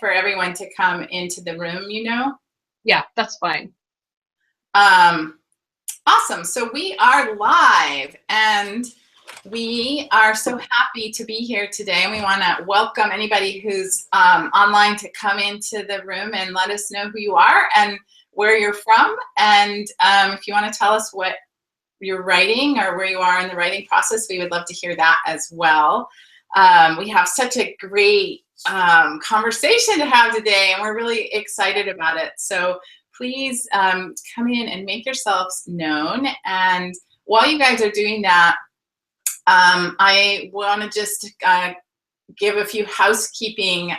for everyone to come into the room, you know? Yeah, that's fine. Awesome. So we are live, and we are so happy to be here today. And we want to welcome anybody who's online to come into the room and let us know who you are and where you're from. And if you want to tell us what you're writing or where you are in the writing process, we would love to hear that as well. We have such a great conversation to have today, and we're really excited about it. So please come in and make yourselves known. And while you guys are doing that, I want to just give a few housekeeping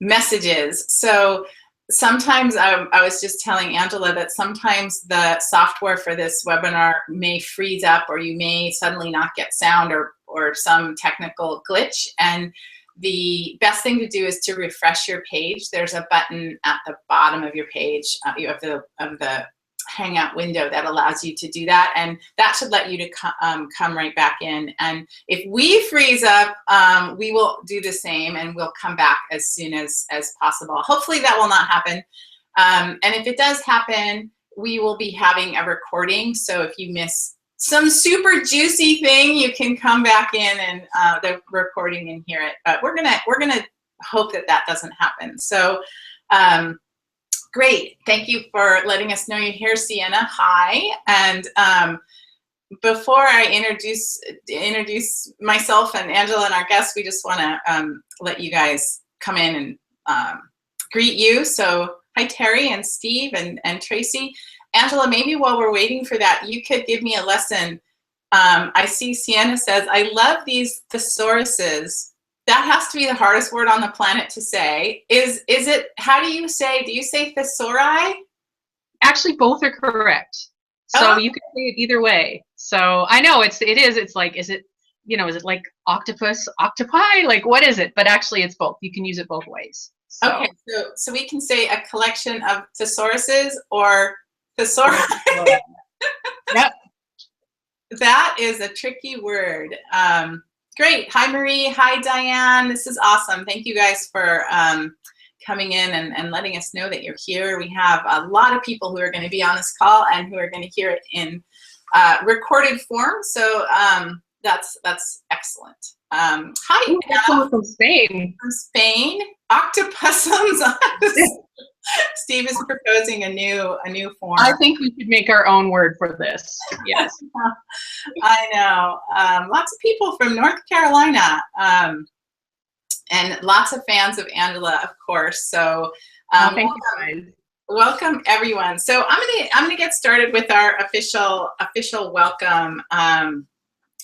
messages. So sometimes I was just telling Angela that sometimes the software for this webinar may freeze up, or you may suddenly not get sound, or some technical glitch. And the best thing to do is to refresh your page. There's a button at the bottom of your page of the Hangout window that allows you to do that, and that should let you to come right back in. And if we freeze up, we will do the same, and we'll come back as soon as possible. Hopefully that will not happen. And if it does happen, we will be having a recording. So if you miss some super juicy thing, you can come back in and the recording and hear it. But we're gonna hope that that doesn't happen. So great, thank you for letting us know you're here, Sienna. Hi. And before I introduce myself and Angela and our guests, we just want to let you guys come in and greet you. So hi, Terry and Steve and Tracy. Angela, maybe while we're waiting for that, you could give me a lesson. I see Sienna says, I love these thesauruses. That has to be the hardest word on the planet to say. Is it, how do you say thesauri? Actually, both are correct. So you can say it either way. So I know it's like, is it like octopus, octopi? Like, what is it? But actually it's both. You can use it both ways. So. Okay, so we can say a collection of thesauruses or thesauri. Yep. That is a tricky word. Great. Hi, Marie. Hi, Diane. This is awesome. Thank you guys for coming in and letting us know that you're here. We have a lot of people who are going to be on this call and who are going to hear it in recorded form. So that's excellent. Hi, Anna. From Spain. From Spain. Octopussums. Steve is proposing a new form. I think we should make our own word for this. Yes. I know. Lots of people from North Carolina, and lots of fans of Angela, of course. So thank you guys. Welcome everyone. So I'm gonna get started with our official welcome.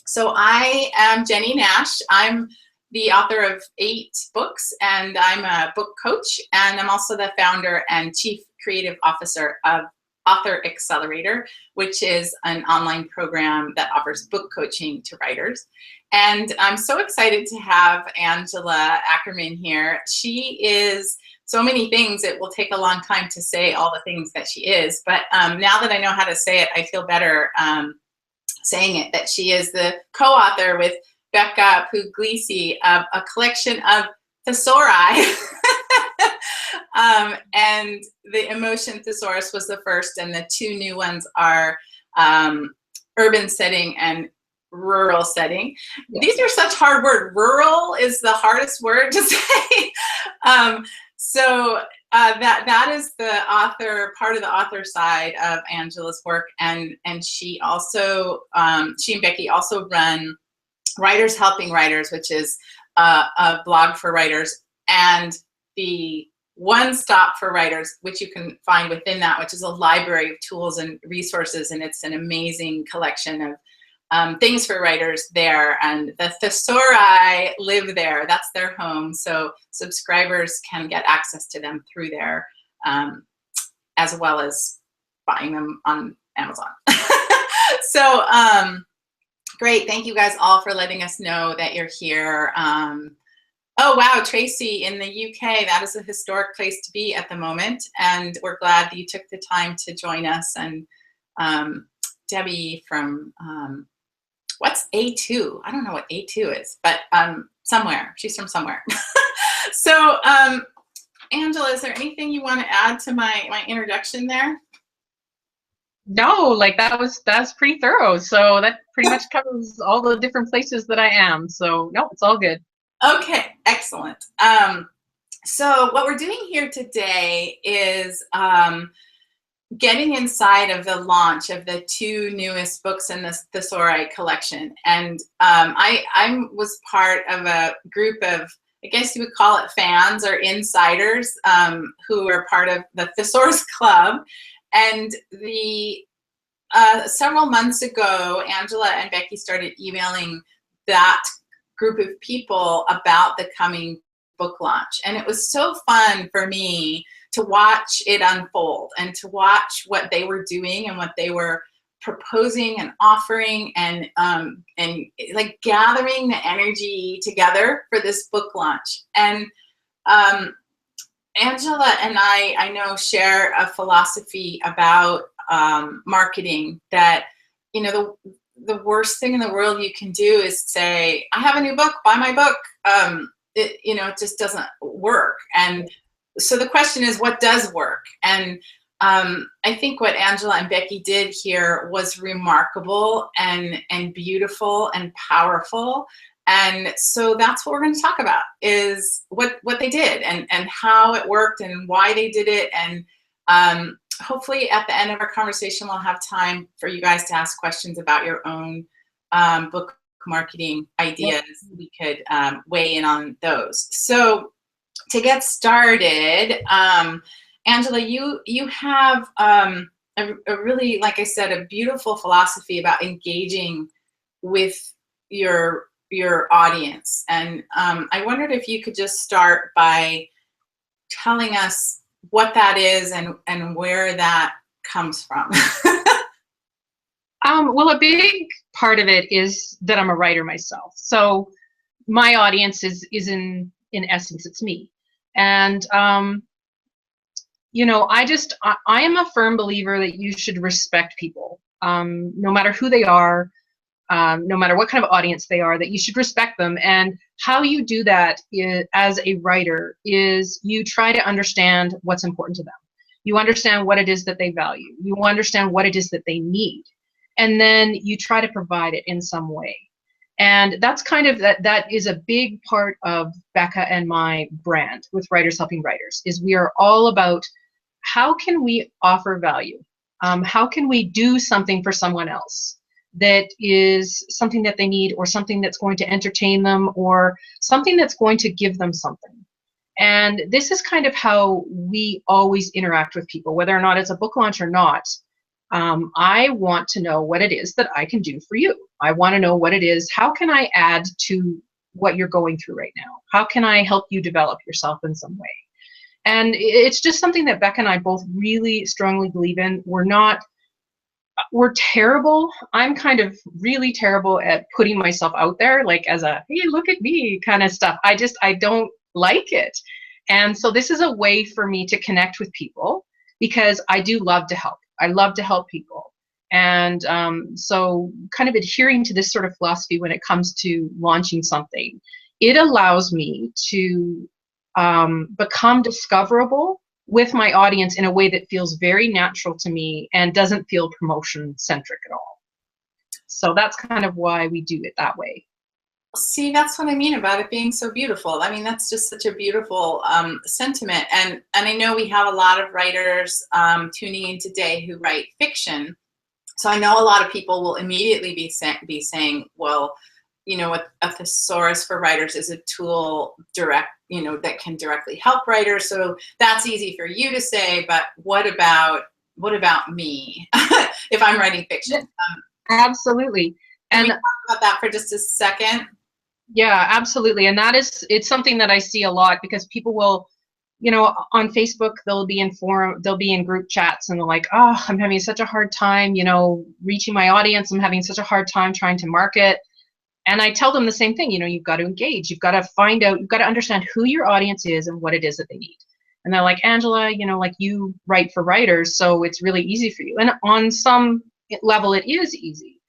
So I am Jenny Nash. I'm the author of 8 books, and I'm a book coach, and I'm also the founder and chief creative officer of Author Accelerator, which is an online program that offers book coaching to writers. And I'm so excited to have Angela Ackerman here. She is so many things. It will take a long time to say all the things that she is, but now that I know how to say it, I feel better saying it, that she is the co-author with Becca Puglisi of a collection of thesauri. And the Emotion Thesaurus was the first, and the 2 new ones are urban setting and rural setting. Yes. These are such hard words. Rural is the hardest word to say. So that is the author, part of the author side of Angela's work, and she also she and Becky also run Writers Helping Writers, which is a blog for writers, and the One Stop for Writers, which you can find within that, which is a library of tools and resources, and it's an amazing collection of things for writers there. And the thesauri live there. That's their home. So subscribers can get access to them through there, as well as buying them on Amazon. So great. Thank you guys all for letting us know that you're here. Oh, wow, Tracy in the UK, that is a historic place to be at the moment. And we're glad that you took the time to join us. And Debbie from, what's A2? I don't know what A2 is, but somewhere, she's from somewhere. So Angela, is there anything you want to add to my introduction there? No, like that's pretty thorough. So that pretty much covers all the different places that I am. So no, it's all good. Okay, excellent. So what we're doing here today is getting inside of the launch of the 2 newest books in the Thesauri collection. And I was part of a group of, I guess you would call it fans or insiders, who are part of the Thesaurus Club. And several months ago, Angela and Becky started emailing that group of people about the coming book launch. And it was so fun for me to watch it unfold and to watch what they were doing and what they were proposing and offering, and like gathering the energy together for this book launch. And Angela and I know, share a philosophy about marketing that, you know, the worst thing in the world you can do is say, I have a new book, buy my book. It just doesn't work. And so the question is, what does work? And I think what Angela and Becky did here was remarkable and beautiful and powerful. And so that's what we're going to talk about, is what they did and how it worked and why they did it. And hopefully at the end of our conversation, we'll have time for you guys to ask questions about your own book marketing ideas. We could weigh in on those. So to get started, Angela, you have a really, like I said, a beautiful philosophy about engaging with your audience. And I wondered if you could just start by telling us what that is and where that comes from. Well, a big part of it is that I'm a writer myself. So my audience is in essence, it's me. And, I am a firm believer that you should respect people, no matter who they are, no matter what kind of audience they are, that you should respect them. And how you do that as a writer is you try to understand what's important to them. You understand what it is that they value. You understand what it is that they need. And then you try to provide it in some way. And that's kind of, that is a big part of Becca and my brand with Writers Helping Writers, is we are all about how can we offer value? How can we do something for someone else that is something that they need, or something that's going to entertain them, or something that's going to give them something. And this is kind of how we always interact with people, whether or not it's a book launch or not. I want to know what it is that I can do for you. I want to know what it is. How can I add to what you're going through right now? How can I help you develop yourself in some way? And it's just something that Becca and I both really strongly believe in. We're terrible. I'm kind of really terrible at putting myself out there, like as a, hey, look at me kind of stuff. I don't like it. And so this is a way for me to connect with people, because I do love to help. I love to help people. And so kind of adhering to this sort of philosophy when it comes to launching something, it allows me to become discoverable with my audience in a way that feels very natural to me and doesn't feel promotion centric at all. So that's kind of why we do it that way. See, that's what I mean about it being so beautiful. I mean, that's just such a beautiful sentiment. And I know we have a lot of writers tuning in today who write fiction. So I know a lot of people will immediately be saying, well, you know, a thesaurus for writers is a tool that can directly help writers. So that's easy for you to say, but what about me if I'm writing fiction? Absolutely. Can we talk about that for just a second? Yeah, absolutely. And it's something that I see a lot, because people will, on Facebook, they'll be in group chats, and they're like, oh, I'm having such a hard time, reaching my audience. I'm having such a hard time trying to market. And I tell them the same thing, you've got to engage. You've got to find out, you've got to understand who your audience is and what it is that they need. And they're like, Angela, like you write for writers, so it's really easy for you. And on some level, it is easy.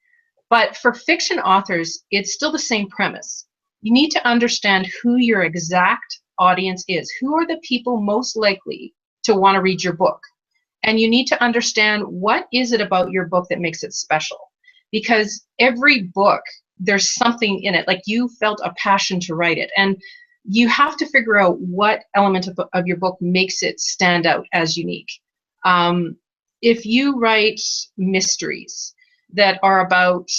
But for fiction authors, it's still the same premise. You need to understand who your exact audience is. Who are the people most likely to want to read your book? And you need to understand, what is it about your book that makes it special? Because every book, there's something in it, like you felt a passion to write it. And you have to figure out what element of your book makes it stand out as unique. If you write mysteries that are about,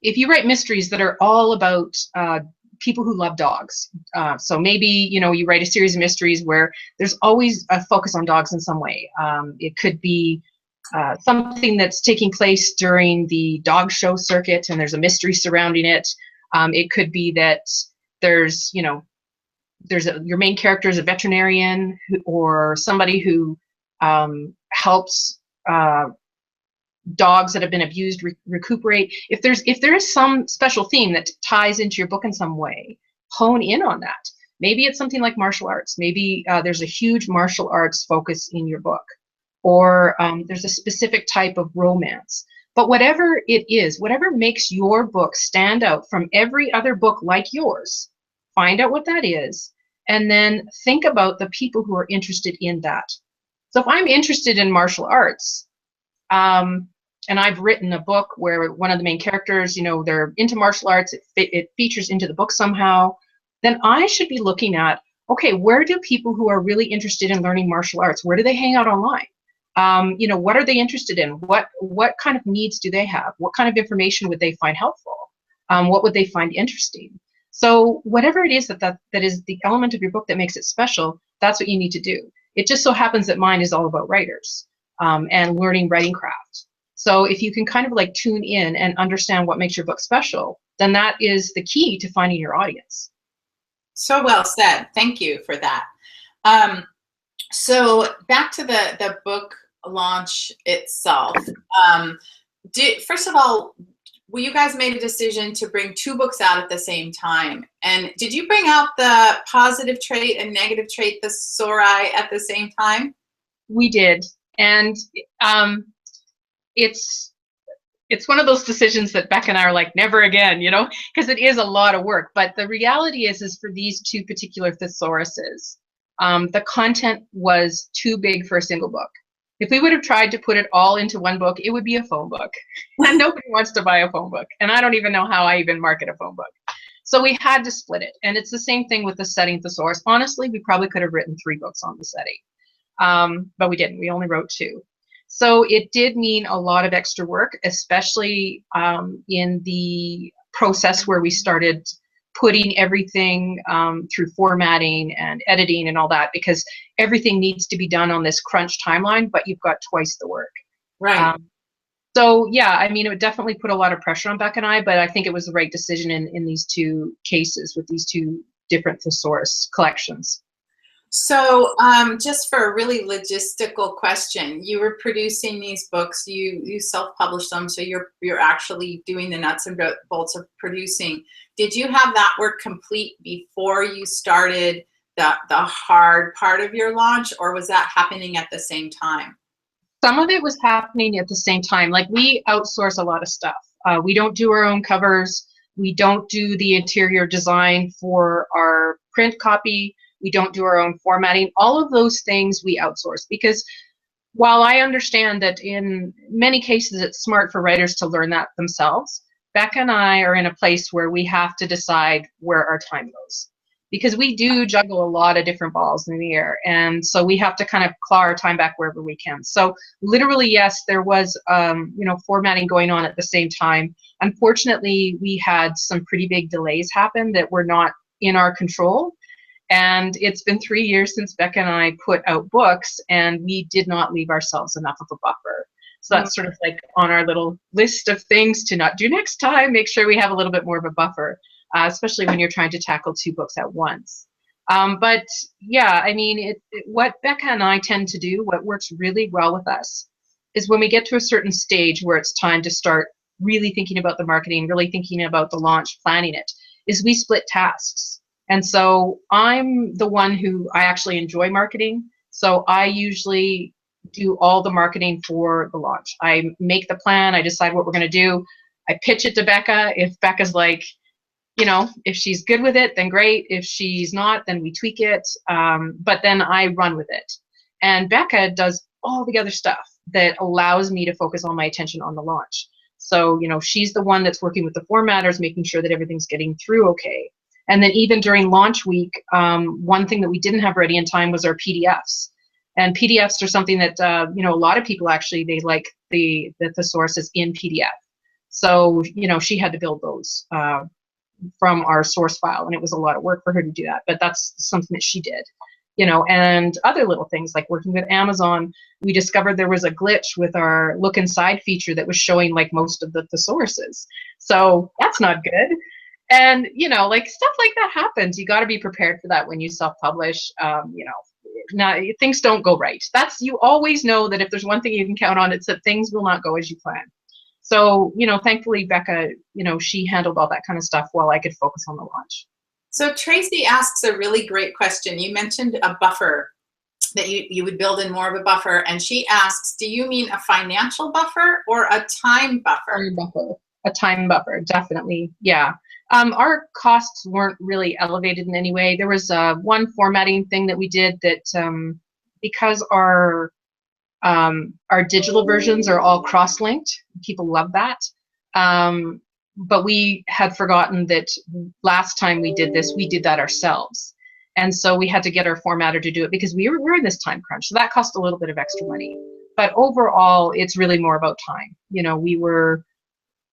if you write mysteries that are all about people who love dogs, so maybe, you know, you write a series of mysteries where there's always a focus on dogs in some way. It could be something that's taking place during the dog show circuit and there's a mystery surrounding it. It could be that there's, you know, your main character is a veterinarian or somebody who helps dogs that have been abused recuperate. If there is some special theme that ties into your book in some way, hone in on that. Maybe it's something like martial arts. Maybe there's a huge martial arts focus in your book, or there's a specific type of romance. But whatever it is, whatever makes your book stand out from every other book like yours, find out what that is, and then think about the people who are interested in that. So if I'm interested in martial arts, and I've written a book where one of the main characters, you know, they're into martial arts, it features into the book somehow, then I should be looking at, okay, where do people who are really interested in learning martial arts, where do they hang out online? You know, what are they interested in? What kind of needs do they have? What kind of information would they find helpful? What would they find interesting? So whatever it is that is the element of your book that makes it special, that's what you need to do. It just so happens that mine is all about writers and learning writing craft. So if you can kind of like tune in and understand what makes your book special, then that is the key to finding your audience. So well said. Thank you for that. So back to the book launch itself. First of all, you guys made a decision to bring 2 books out at the same time. And did you bring out the positive trait and negative trait thesauri at the same time? We did. And it's one of those decisions that Beck and I are like, never again, you know, because it is a lot of work. But the reality is for these 2 particular thesauruses, the content was too big for a single book. If we would have tried to put it all into one book, it would be a phone book. And nobody wants to buy a phone book. And I don't even know how I even market a phone book. So we had to split it. And it's the same thing with the setting thesaurus. Honestly, we probably could have written 3 books on the setting. But we didn't. We only wrote 2. So it did mean a lot of extra work, especially in the process where we started putting everything through formatting and editing and all that, because everything needs to be done on this crunch timeline, but you've got twice the work. Right. So yeah, I mean, it would definitely put a lot of pressure on Beck and I, but I think it was the right decision in these 2 cases with these 2 different thesaurus collections. So just for a really logistical question, you were producing these books, you self-published them, so you're actually doing the nuts and bolts of producing. Did you have that work complete before you started the hard part of your launch, or was that happening at the same time? Some of it was happening at the same time. Like, we outsource a lot of stuff. We don't do our own covers. We don't do the interior design for our print copy. We don't do our own formatting. All of those things we outsource, because while I understand that in many cases it's smart for writers to learn that themselves, Becca and I are in a place where we have to decide where our time goes, because we do juggle a lot of different balls in the air. And so we have to kind of claw our time back wherever we can. So literally, yes, there was, you know, formatting going on at the same time. Unfortunately, we had some pretty big delays happen that were not in our control. And it's been 3 years since Becca and I put out books, and we did not leave ourselves enough of a buffer. So that's sort of like on our little list of things to not do next time. Make sure we have a little bit more of a buffer, especially when you're trying to tackle 2 books at once. But yeah, I mean, what Becca and I tend to do, what works really well with us, is when we get to a certain stage where it's time to start really thinking about the marketing, really thinking about the launch, planning it, is we split tasks. And so I'm the one who, I actually enjoy marketing. So I usually do all the marketing for the launch. I make the plan, I decide what we're going to do. I pitch it to Becca. If Becca's like, you know, if she's good with it, then great. If she's not, then we tweak it. But then I run with it. And Becca does all the other stuff that allows me to focus all my attention on the launch. So, you know, she's the one that's working with the formatters, making sure that everything's getting through okay. And then even during launch week, one thing that we didn't have ready in time was our PDFs. And PDFs are something that, you know, a lot of people actually, they like the thesaurus is in PDF. So, you know, she had to build those from our source file, and it was a lot of work for her to do that, but that's something that she did, you know. And other little things like working with Amazon, we discovered there was a glitch with our look inside feature that was showing like most of the thesauruses. So that's not good. And, you know, like stuff like that happens. You got to be prepared for that when you self-publish. You know, now things don't go right. You always know that if there's one thing you can count on, it's that things will not go as you plan. So, you know, thankfully, Becca, you know, she handled all that kind of stuff while I could focus on the launch. So Tracy asks a really great question. You mentioned a buffer, that you would build in more of a buffer. And she asks, do you mean a financial buffer or a time buffer? A time buffer, definitely. Yeah. Our costs weren't really elevated in any way. There was one formatting thing that we did that because our digital versions are all cross-linked, people love that. But we had forgotten that last time we did this, we did that ourselves. And so we had to get our formatter to do it because we were in this time crunch. So that cost a little bit of extra money. But overall, it's really more about time. You know, we were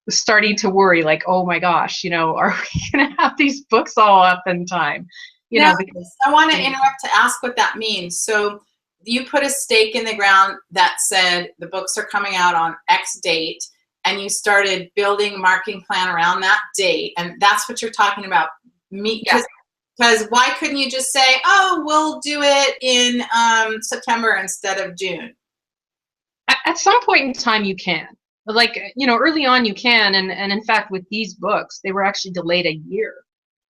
starting to worry like, oh my gosh, you know, are we going to have these books all up in time? You know, because I want to interrupt to ask what that means. So you put a stake in the ground that said the books are coming out on X date, and you started building marketing plan around that date, and that's what you're talking about. Because why couldn't you just say, oh, we'll do it in September instead of June? At some point in time, you can. Like, you know, early on you can, and in fact, with these books, they were actually delayed a year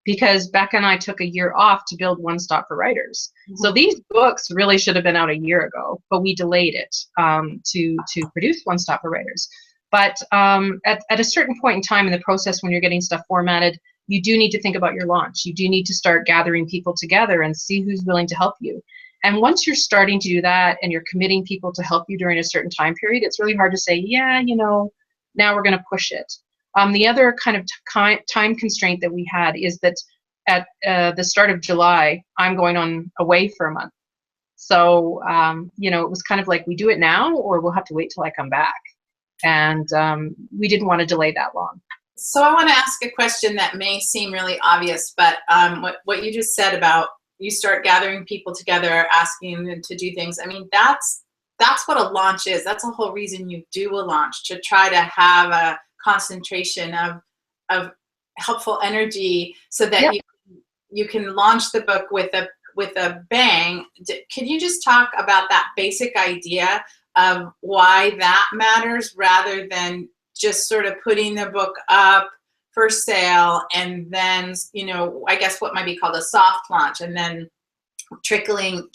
because Becca and I took a year off to build One Stop for Writers. Mm-hmm. So these books really should have been out a year ago, but we delayed it to produce One Stop for Writers. But at a certain point in time in the process, when you're getting stuff formatted, you do need to think about your launch. You do need to start gathering people together and see who's willing to help you. And once you're starting to do that and you're committing people to help you during a certain time period, it's really hard to say, yeah, you know, now we're going to push it. The other kind of time constraint that we had is that at the start of July, I'm going on away for a month. So, you know, it was kind of like we do it now or we'll have to wait till I come back. And we didn't want to delay that long. So I want to ask a question that may seem really obvious, but what you just said about you start gathering people together, asking them to do things. I mean, that's what a launch is. That's the whole reason you do a launch, to try to have a concentration of helpful energy so that you can launch the book with a bang. Could you just talk about that basic idea of why that matters rather than just sort of putting the book up for sale and then, you know, I guess what might be called a soft launch, and then trickling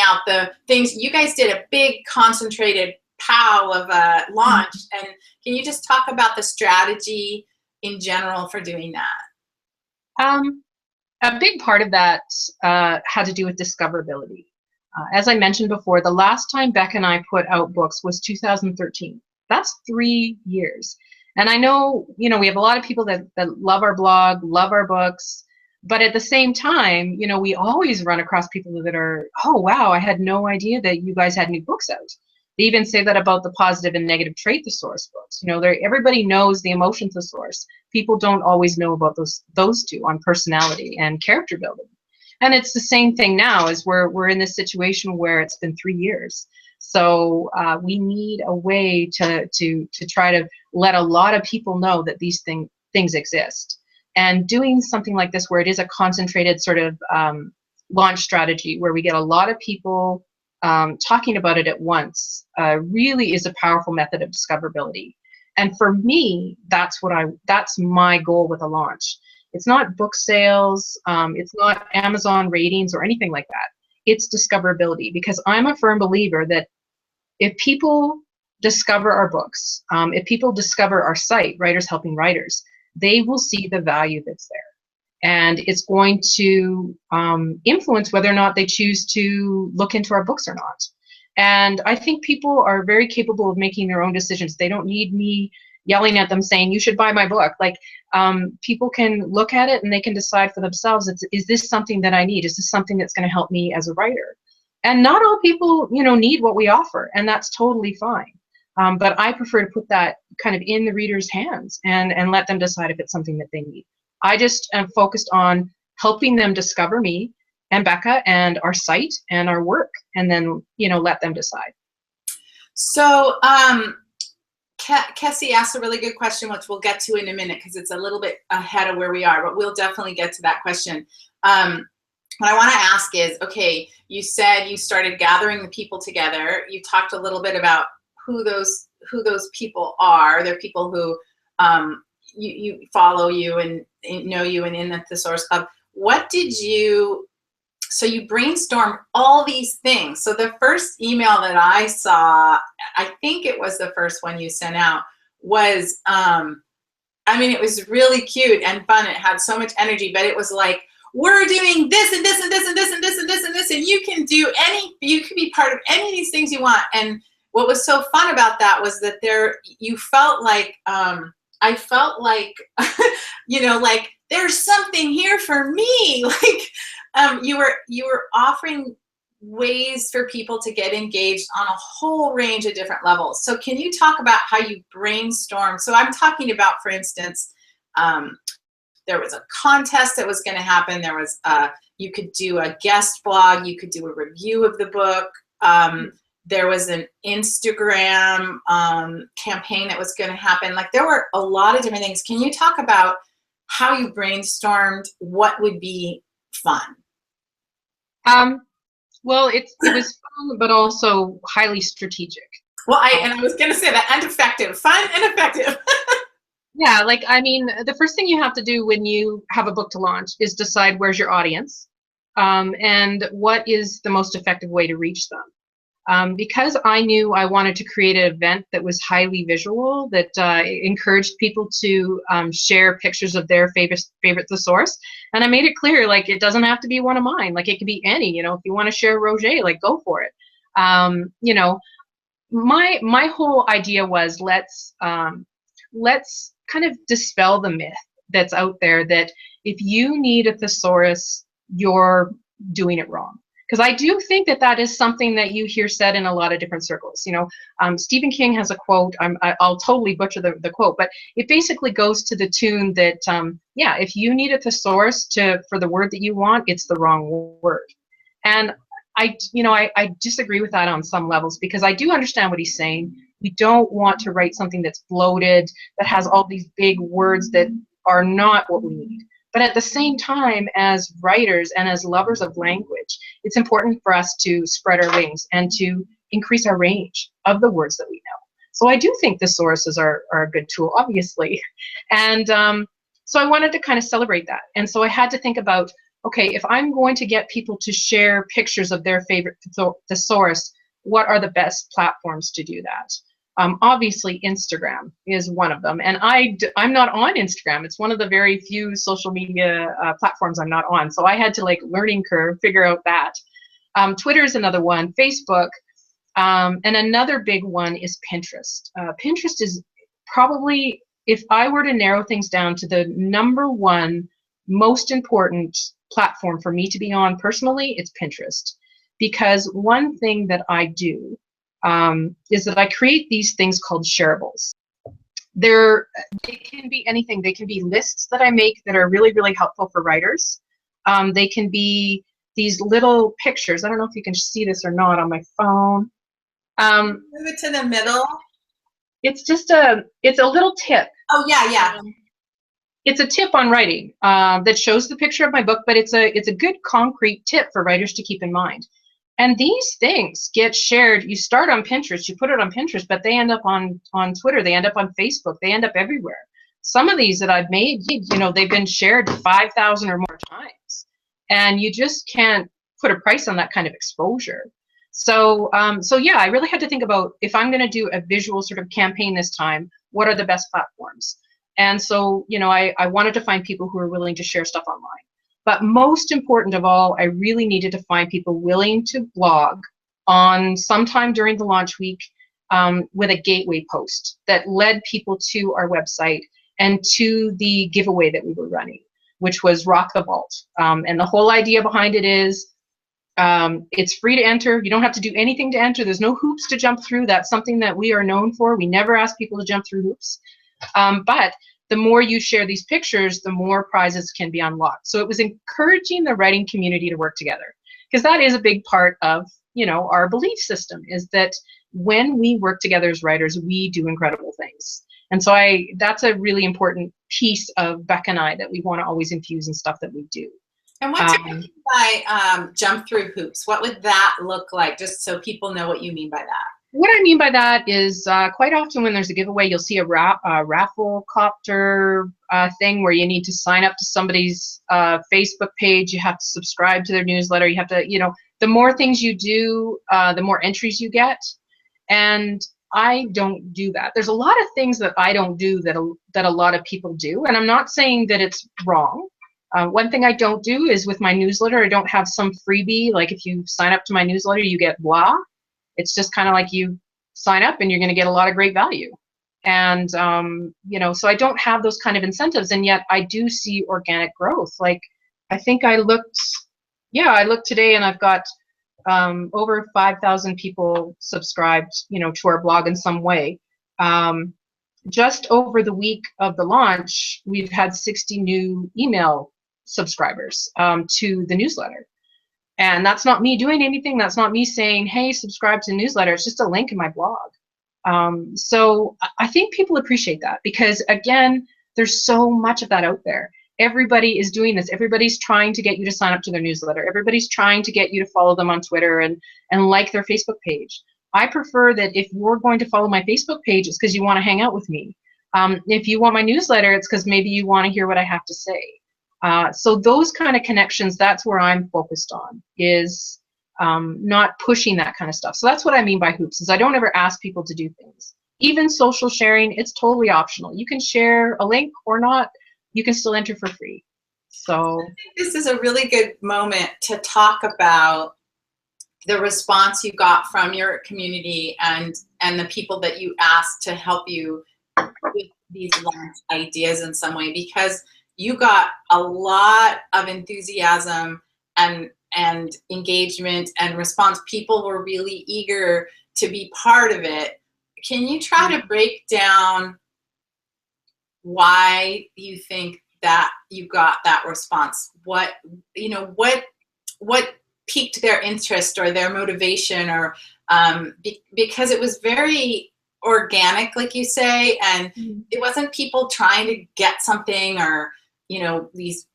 out the things. You guys did a big concentrated pow of a launch. And can you just talk about the strategy in general for doing that? A big part of that had to do with discoverability. As I mentioned before, the last time Beck and I put out books was 2013. That's 3 years. And I know, you know, we have a lot of people that love our blog, love our books, but at the same time, you know, we always run across people that are, oh, wow, I had no idea that you guys had new books out. They even say that about the positive and negative trait thesaurus books. You know, everybody knows the emotion thesaurus. People don't always know about those two on personality and character building. And it's the same thing now, as we're in this situation where it's been 3 years. So we need a way to try to let a lot of people know that these things exist. And doing something like this, where it is a concentrated sort of launch strategy, where we get a lot of people talking about it at once, really is a powerful method of discoverability. And for me, that's my goal with a launch. It's not book sales, it's not Amazon ratings or anything like that. It's discoverability, because I'm a firm believer that if people discover our books, if people discover our site, Writers Helping Writers, they will see the value that's there. And it's going to influence whether or not they choose to look into our books or not. And I think people are very capable of making their own decisions. They don't need me yelling at them saying, you should buy my book. Like, people can look at it and they can decide for themselves, is this something that I need? Is this something that's going to help me as a writer? And not all people, need what we offer, and that's totally fine. But I prefer to put that kind of in the reader's hands and let them decide if it's something that they need. I just am focused on helping them discover me and Becca and our site and our work, and then, let them decide. So, Kessie asked a really good question, which we'll get to in a minute because it's a little bit ahead of where we are, but we'll definitely get to that question. What I want to ask is, okay, you said you started gathering the people together. You talked a little bit about who those people are. They're people who you follow you and know you and in the Thesaurus Club. So you brainstormed all these things. So the first email that I saw, I think it was the first one you sent out, was, it was really cute and fun. It had so much energy, but it was like, we're doing this and this and this and this and this and this and this, and you can be part of any of these things you want. And what was so fun about that was that you felt like, I felt like, like there's something here for me. Like, you were offering ways for people to get engaged on a whole range of different levels. So can you talk about how you brainstorm? So I'm talking about, for instance, there was a contest that was going to happen. There was you could do a guest blog. You could do a review of the book. There was an Instagram campaign that was going to happen. Like, there were a lot of different things. Can you talk about how you brainstormed what would be fun? Well, it was fun, but also highly strategic. Well, I was going to say that, and effective. Fun and effective. Yeah, the first thing you have to do when you have a book to launch is decide where's your audience, and what is the most effective way to reach them. Because I knew I wanted to create an event that was highly visual, that encouraged people to share pictures of their favorite thesaurus, and I made it clear, like, it doesn't have to be one of mine. Like, it could be any. If you want to share Roger, like, go for it. My whole idea was let's kind of dispel the myth that's out there that if you need a thesaurus, you're doing it wrong. Because I do think that is something that you hear said in a lot of different circles. Stephen King has a quote. I'll totally butcher the quote, but it basically goes to the tune that, if you need a thesaurus for the word that you want, it's the wrong word. And I disagree with that on some levels, because I do understand what he's saying. We don't want to write something that's bloated, that has all these big words that are not what we need. But at the same time, as writers and as lovers of language, it's important for us to spread our wings and to increase our range of the words that we know. So I do think thesauruses are a good tool, obviously. And so I wanted to kind of celebrate that. And so I had to think about, okay, if I'm going to get people to share pictures of their favorite thesaurus, what are the best platforms to do that? Obviously, Instagram is one of them. And I'm not on Instagram. It's one of the very few social media platforms I'm not on. So I had to, learning curve, figure out that. Twitter is another one, Facebook. And another big one is Pinterest. Pinterest is probably, if I were to narrow things down to the number one most important platform for me to be on personally, it's Pinterest. Because one thing that I do is that I create these things called shareables. They can be anything. They can be lists that I make that are really, really helpful for writers. They can be these little pictures. I don't know if you can see this or not on my phone. Move it to the middle. It's a little tip. Oh, yeah. It's a tip on writing that shows the picture of my book, but it's a good concrete tip for writers to keep in mind. And these things get shared. You start on Pinterest, you put it on Pinterest, but they end up on Twitter, they end up on Facebook, they end up everywhere. Some of these that I've made, they've been shared 5,000 or more times. And you just can't put a price on that kind of exposure. So yeah, I really had to think about, if I'm going to do a visual sort of campaign this time, what are the best platforms? And so, you know, I wanted to find people who are willing to share stuff online. But most important of all, I really needed to find people willing to blog on sometime during the launch week, with a gateway post that led people to our website and to the giveaway that we were running, which was Rock the Vault. And the whole idea behind it is, it's free to enter. You don't have to do anything to enter. There's no hoops to jump through. That's something that we are known for. We never ask people to jump through hoops. But the more you share these pictures, the more prizes can be unlocked. So it was encouraging the writing community to work together, because that is a big part of, you know, our belief system, is that when we work together as writers, we do incredible things. And so that's a really important piece of Beck and I that we want to always infuse in stuff that we do. And what do you mean by jump through hoops? What would that look like, just so people know what you mean by that? What I mean by that is quite often when there's a giveaway, you'll see a raffle copter thing where you need to sign up to somebody's Facebook page. You have to subscribe to their newsletter. You have to, you know, the more things you do, the more entries you get. And I don't do that. There's a lot of things that I don't do that a lot of people do. And I'm not saying that it's wrong. One thing I don't do is with my newsletter, I don't have some freebie, like if you sign up to my newsletter, you get blah. It's just kind of like you sign up and you're going to get a lot of great value. And, you know, so I don't have those kind of incentives. And yet I do see organic growth. Like, I think I looked today and I've got over 5,000 people subscribed, you know, to our blog in some way. Just over the week of the launch, we've had 60 new email subscribers to the newsletter. And that's not me doing anything. That's not me saying, hey, subscribe to the newsletter. It's just a link in my blog. So I think people appreciate that, because, again, there's so much of that out there. Everybody is doing this. Everybody's trying to get you to sign up to their newsletter. Everybody's trying to get you to follow them on Twitter and like their Facebook page. I prefer that if you're going to follow my Facebook page, it's because you want to hang out with me. If you want my newsletter, it's because maybe you want to hear what I have to say. So those kind of connections, that's where I'm focused on, is not pushing that kind of stuff. So that's what I mean by hoops, is I don't ever ask people to do things. Even social sharing, it's totally optional. You can share a link or not. You can still enter for free. So I think this is a really good moment to talk about the response you got from your community and the people that you asked to help you with these launch ideas in some way, because you got a lot of enthusiasm and engagement and response. People were really eager to be part of it. Can you try to break down why you think that you got that response? What piqued their interest or their motivation, or because it was very organic, like you say, and it wasn't people trying to get something, or, you know, these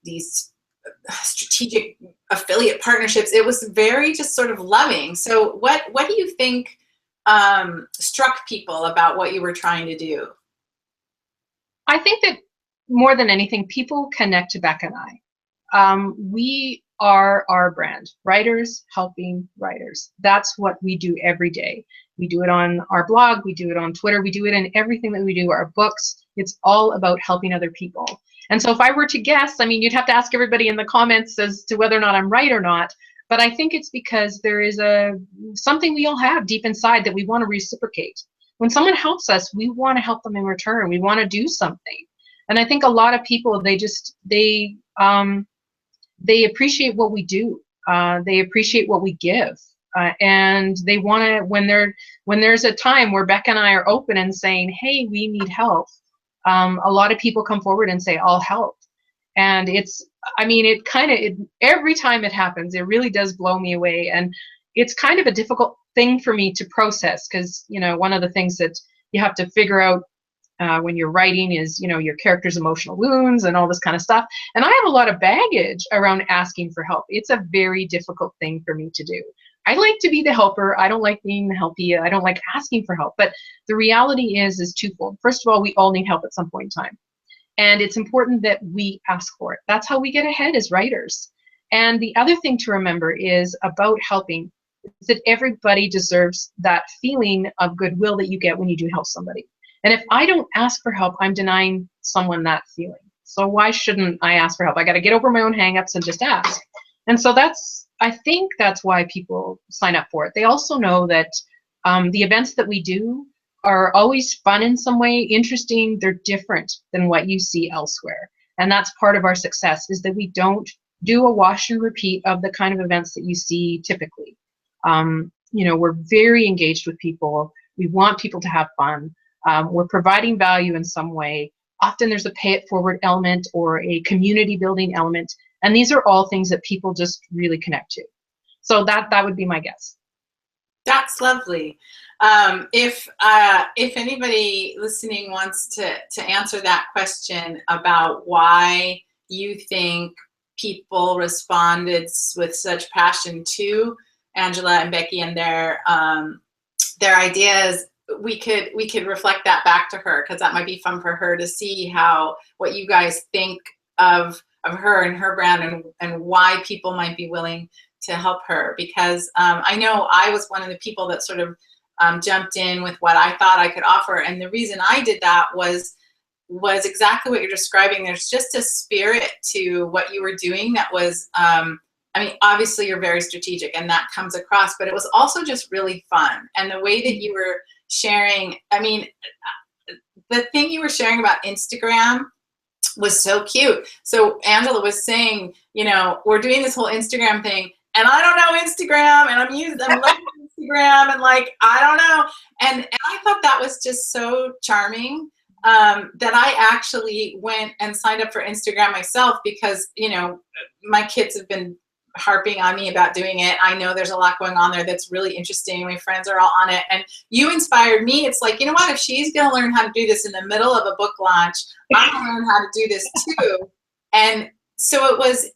strategic affiliate partnerships. It was very just sort of loving. So what do you think struck people about what you were trying to do? I think that more than anything, people connect to Beck and I. We are our brand, writers helping writers. That's what we do every day. We do it on our blog, we do it on Twitter, we do it in everything that we do, our books. It's all about helping other people. And so if I were to guess, I mean, you'd have to ask everybody in the comments as to whether or not I'm right or not, but I think it's because there is something we all have deep inside that we want to reciprocate. When someone helps us, we want to help them in return. We want to do something. And I think a lot of people, they appreciate what we do. They appreciate what we give. And they want to, when there's a time where Beck and I are open and saying, hey, we need help, a lot of people come forward and say, I'll help. And every time it happens, it really does blow me away. And it's kind of a difficult thing for me to process, because, you know, one of the things that you have to figure out when you're writing is, you know, your character's emotional wounds and all this kind of stuff. And I have a lot of baggage around asking for help. It's a very difficult thing for me to do. I like to be the helper. I don't like being the helpy. I don't like asking for help. But the reality is twofold. First of all, we all need help at some point in time. And it's important that we ask for it. That's how we get ahead as writers. And the other thing to remember is about helping is that everybody deserves that feeling of goodwill that you get when you do help somebody. And if I don't ask for help, I'm denying someone that feeling. So why shouldn't I ask for help? I got to get over my own hangups and just ask. And so I think that's why people sign up for it. They also know that the events that we do are always fun in some way, interesting. They're different than what you see elsewhere. And that's part of our success, is that we don't do a wash and repeat of the kind of events that you see typically. We're very engaged with people. We want people to have fun. We're providing value in some way. Often there's a pay it forward element or a community building element. And these are all things that people just really connect to. So that would be my guess. That's lovely. If anybody listening wants to answer that question about why you think people responded with such passion to Angela and Becky and their ideas, we could reflect that back to her, because that might be fun for her to see what you guys think of her and her brand, and why people might be willing to help her. Because I know I was one of the people that sort of jumped in with what I thought I could offer, and the reason I did that was exactly what you're describing. There's just a spirit to what you were doing that was, obviously you're very strategic and that comes across, but it was also just really fun. And the way that you were sharing, the thing you were sharing about Instagram was so cute. So Angela was saying, we're doing this whole Instagram thing, and I don't know Instagram, and I'm learning Instagram, and I don't know. And I thought that was just so charming, that I actually went and signed up for Instagram myself, because, my kids have been harping on me about doing it. I know there's a lot going on there that's really interesting. My friends are all on it, and you inspired me. It's like, you know what, if she's going to learn how to do this in the middle of a book launch, I'm going to learn how to do this too. And so it was,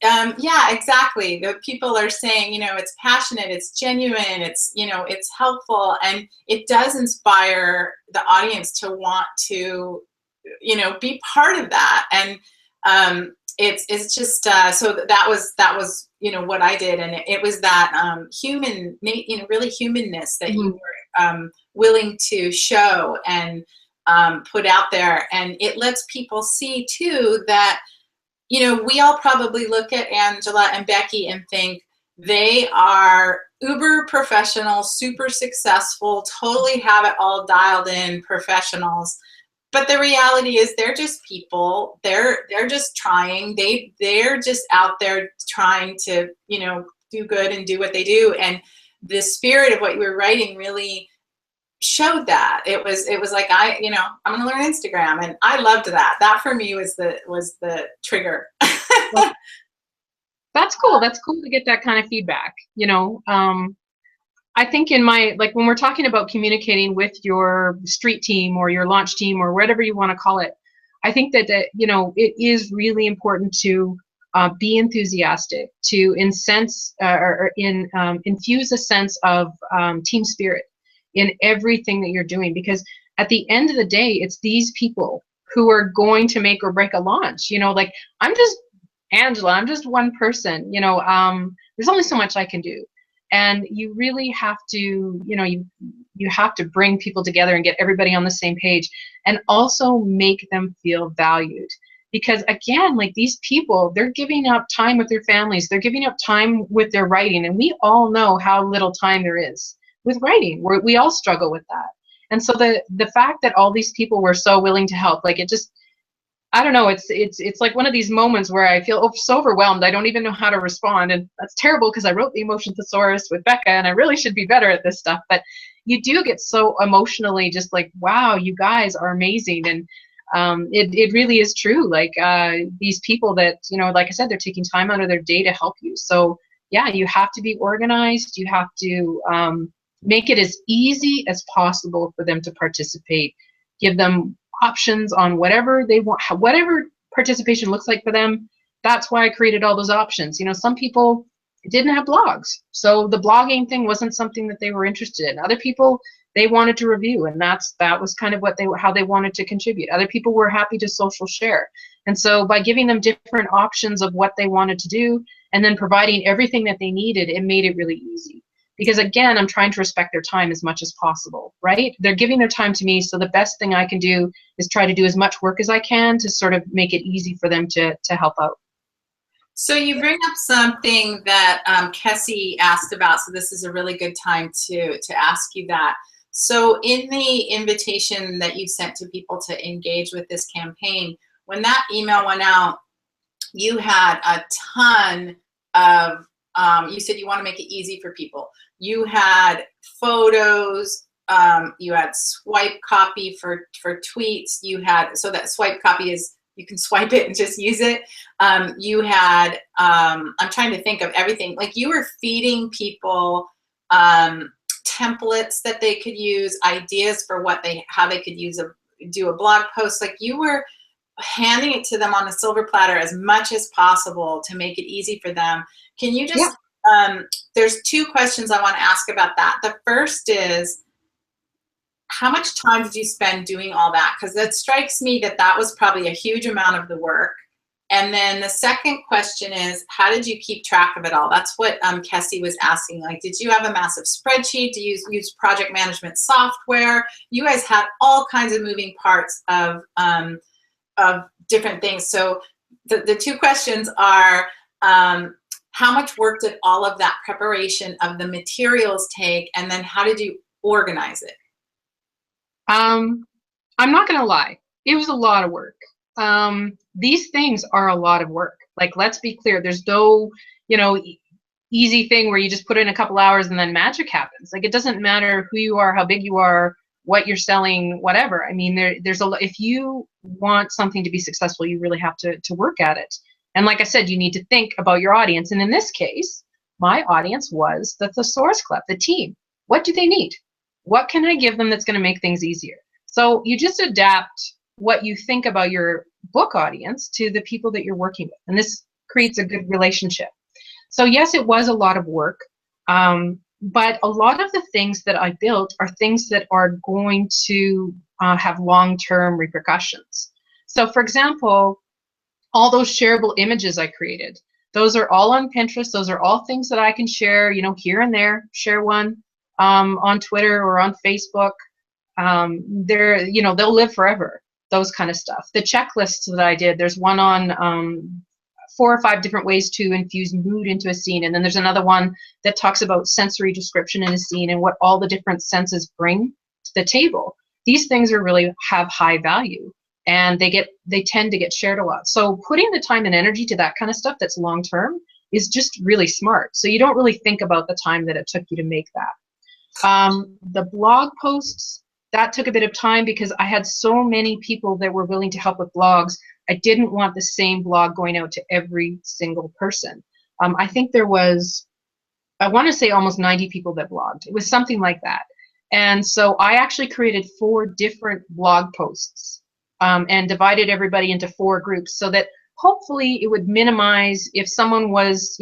exactly. The people are saying, it's passionate, it's genuine, it's, it's helpful, and it does inspire the audience to want to, be part of that. And it's just, so that was, what I did. And it was that human, really humanness that you were willing to show and put out there. And it lets people see too that, we all probably look at Angela and Becky and think they are uber professional, super successful, totally have it all dialed in professionals. But the reality is they're just people. They're just trying. They're just out there trying to, do good and do what they do. And the spirit of what you were writing really showed that. It was like, I'm going to learn Instagram, and I loved that. That for me was the trigger. That's cool. That's cool to get that kind of feedback. I think when we're talking about communicating with your street team or your launch team or whatever you want to call it, I think that it is really important to be enthusiastic, to infuse a sense of team spirit in everything that you're doing, because at the end of the day, it's these people who are going to make or break a launch. I'm just Angela, I'm just one person. There's only so much I can do. And you really have to, you have to bring people together and get everybody on the same page, and also make them feel valued. Because again, these people, they're giving up time with their families, they're giving up time with their writing, and we all know how little time there is with writing. We all struggle with that. And so the fact that all these people were so willing to help, it just, I don't know, it's like one of these moments where I feel so overwhelmed, I don't even know how to respond. And that's terrible, because I wrote the Emotion Thesaurus with Becca, and I really should be better at this stuff. But you do get so emotionally just wow, you guys are amazing. And it really is true. These people that, like I said, they're taking time out of their day to help you. So yeah, you have to be organized. You have to make it as easy as possible for them to participate. Give them options on whatever they want, whatever participation looks like for them. That's why I created all those options. Some people didn't have blogs, so the blogging thing wasn't something that they were interested in. Other people, they wanted to review, and that was kind of how they wanted to contribute. Other people were happy to social share. And so by giving them different options of what they wanted to do, and then providing everything that they needed, it made it really easy. because again, I'm trying to respect their time as much as possible, right? They're giving their time to me, so the best thing I can do is try to do as much work as I can to sort of make it easy for them to help out. So you bring up something that Kessie asked about, so this is a really good time to ask you that. So in the invitation that you sent to people to engage with this campaign, when that email went out, you had a ton of, you said you want to make it easy for people. You had photos, you had swipe copy for tweets, you had, so that swipe copy is, you can swipe it and just use it. You had, I'm trying to think of everything, like you were feeding people templates that they could use, ideas for how they could do a blog post. Like you were handing it to them on a silver platter as much as possible to make it easy for them. Can you just, there's two questions I want to ask about that. The first is, how much time did you spend doing all that? Because that strikes me that that was probably a huge amount of the work. And then the second question is, how did you keep track of it all? That's what Kessie was asking. Like, did you have a massive spreadsheet? Do you use project management software? You guys had all kinds of moving parts of different things. So the two questions are, how much work did all of that preparation of the materials take? And then how did you organize it? I'm not going to lie. It was a lot of work. These things are a lot of work. Like, let's be clear. There's no, easy thing where you just put in a couple hours and then magic happens. Like, it doesn't matter who you are, how big you are, what you're selling, whatever. I mean, there's if you want something to be successful, you really have to work at it. And like I said, you need to think about your audience. And in this case, my audience was the Thesaurus Club, the team. What do they need? What can I give them that's going to make things easier? So you just adapt what you think about your book audience to the people that you're working with. And this creates a good relationship. So yes, it was a lot of work. But a lot of the things that I built are things that are going to have long-term repercussions. So for example, all those shareable images I created, those are all on Pinterest. Those are all things that I can share, here and there, share one on Twitter or on Facebook. They'll live forever, those kind of stuff. The checklists that I did, there's one on 4 or 5 different ways to infuse mood into a scene. And then there's another one that talks about sensory description in a scene and what all the different senses bring to the table. These things are really have high value, and they tend to get shared a lot. So putting the time and energy to that kind of stuff that's long term is just really smart. So you don't really think about the time that it took you to make that. The blog posts, that took a bit of time because I had so many people that were willing to help with blogs. I didn't want the same blog going out to every single person. I think there was, I want to say almost 90 people that blogged. It was something like that. And so I actually created 4 different blog posts and divided everybody into 4 groups so that hopefully it would minimize if someone was,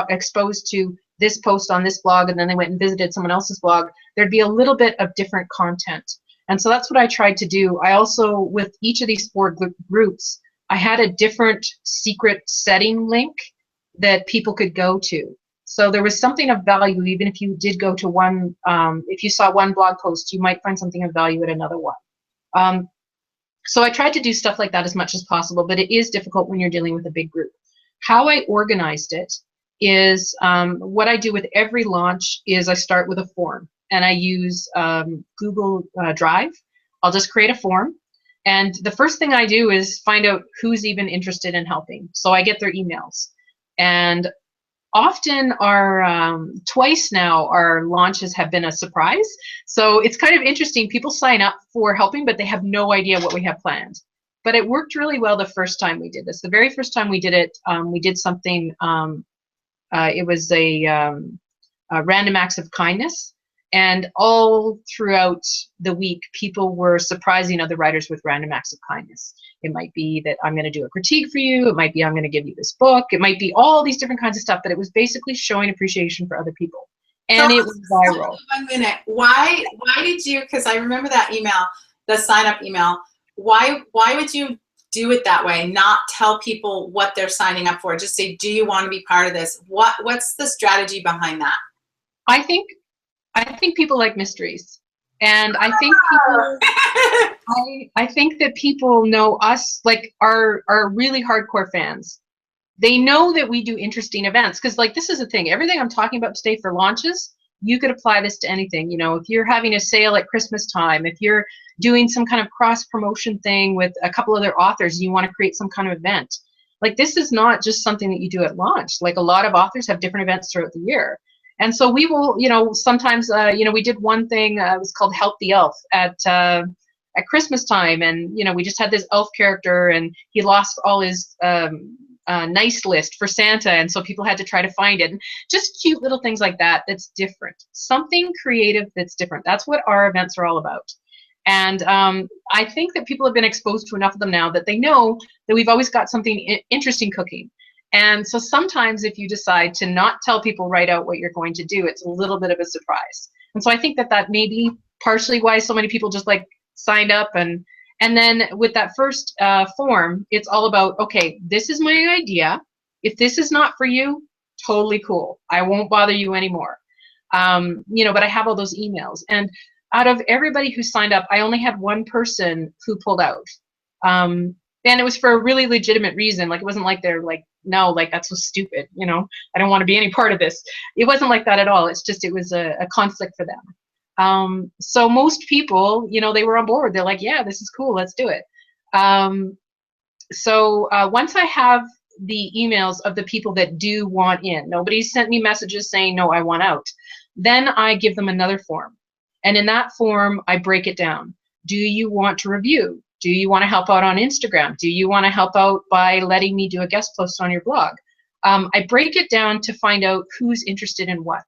exposed to this post on this blog and then they went and visited someone else's blog, there'd be a little bit of different content. And so that's what I tried to do. I also, with each of these 4 groups, I had a different secret setting link that people could go to. So there was something of value, even if you did go to one, if you saw one blog post, you might find something of value at another one. So I tried to do stuff like that as much as possible, but it is difficult when you're dealing with a big group. How I organized it is, what I do with every launch is I start with a form, and I use Google Drive. I'll just create a form, and the first thing I do is find out who's even interested in helping. So I get their emails, and often twice now our launches have been a surprise. So it's kind of interesting. People sign up for helping, but they have no idea what we have planned. But it worked really well the first time we did this. The very first time we did it, we did something, it was a random acts of kindness. And all throughout the week, people were surprising other writers with random acts of kindness. It might be that I'm going to do a critique for you. It might be I'm going to give you this book. It might be all these different kinds of stuff, but it was basically showing appreciation for other people. And so it was viral. 1 minute. Why did you, because I remember that email, the sign up email, why would you do it that way? Not tell people what they're signing up for. Just say, do you want to be part of this? What's the strategy behind that? I think people like mysteries, and I think that people know us, like our really hardcore fans. They know that we do interesting events, because like this is the thing. Everything I'm talking about today for launches, you could apply this to anything. You know, if you're having a sale at Christmas time, if you're doing some kind of cross promotion thing with a couple other authors, you want to create some kind of event. Like this is not just something that you do at launch. Like a lot of authors have different events throughout the year. And so we will, sometimes, we did one thing, it was called Help the Elf at Christmas time. And, we just had this elf character, and he lost all his nice list for Santa. And so people had to try to find it. And just cute little things like that. That's different. Something creative that's different. That's what our events are all about. And I think that people have been exposed to enough of them now that they know that we've always got something interesting cooking. And so sometimes if you decide to not tell people right out what you're going to do, it's a little bit of a surprise. And so I think that may be partially why so many people just like signed up. And then with that first form, it's all about, okay, this is my idea. If this is not for you, totally cool. I won't bother you anymore. But I have all those emails. And out of everybody who signed up, I only had one person who pulled out. And it was for a really legitimate reason. Like, it wasn't like they're like, no, like, that's so stupid. I don't want to be any part of this. It wasn't like that at all. It's just, it was a conflict for them. So most people, they were on board. They're like, yeah, this is cool. Let's do it. So once I have the emails of the people that do want in, nobody sent me messages saying, no, I want out. Then I give them another form. And in that form, I break it down. Do you want to review? Do you want to help out on Instagram? Do you want to help out by letting me do a guest post on your blog? I break it down to find out who's interested in what,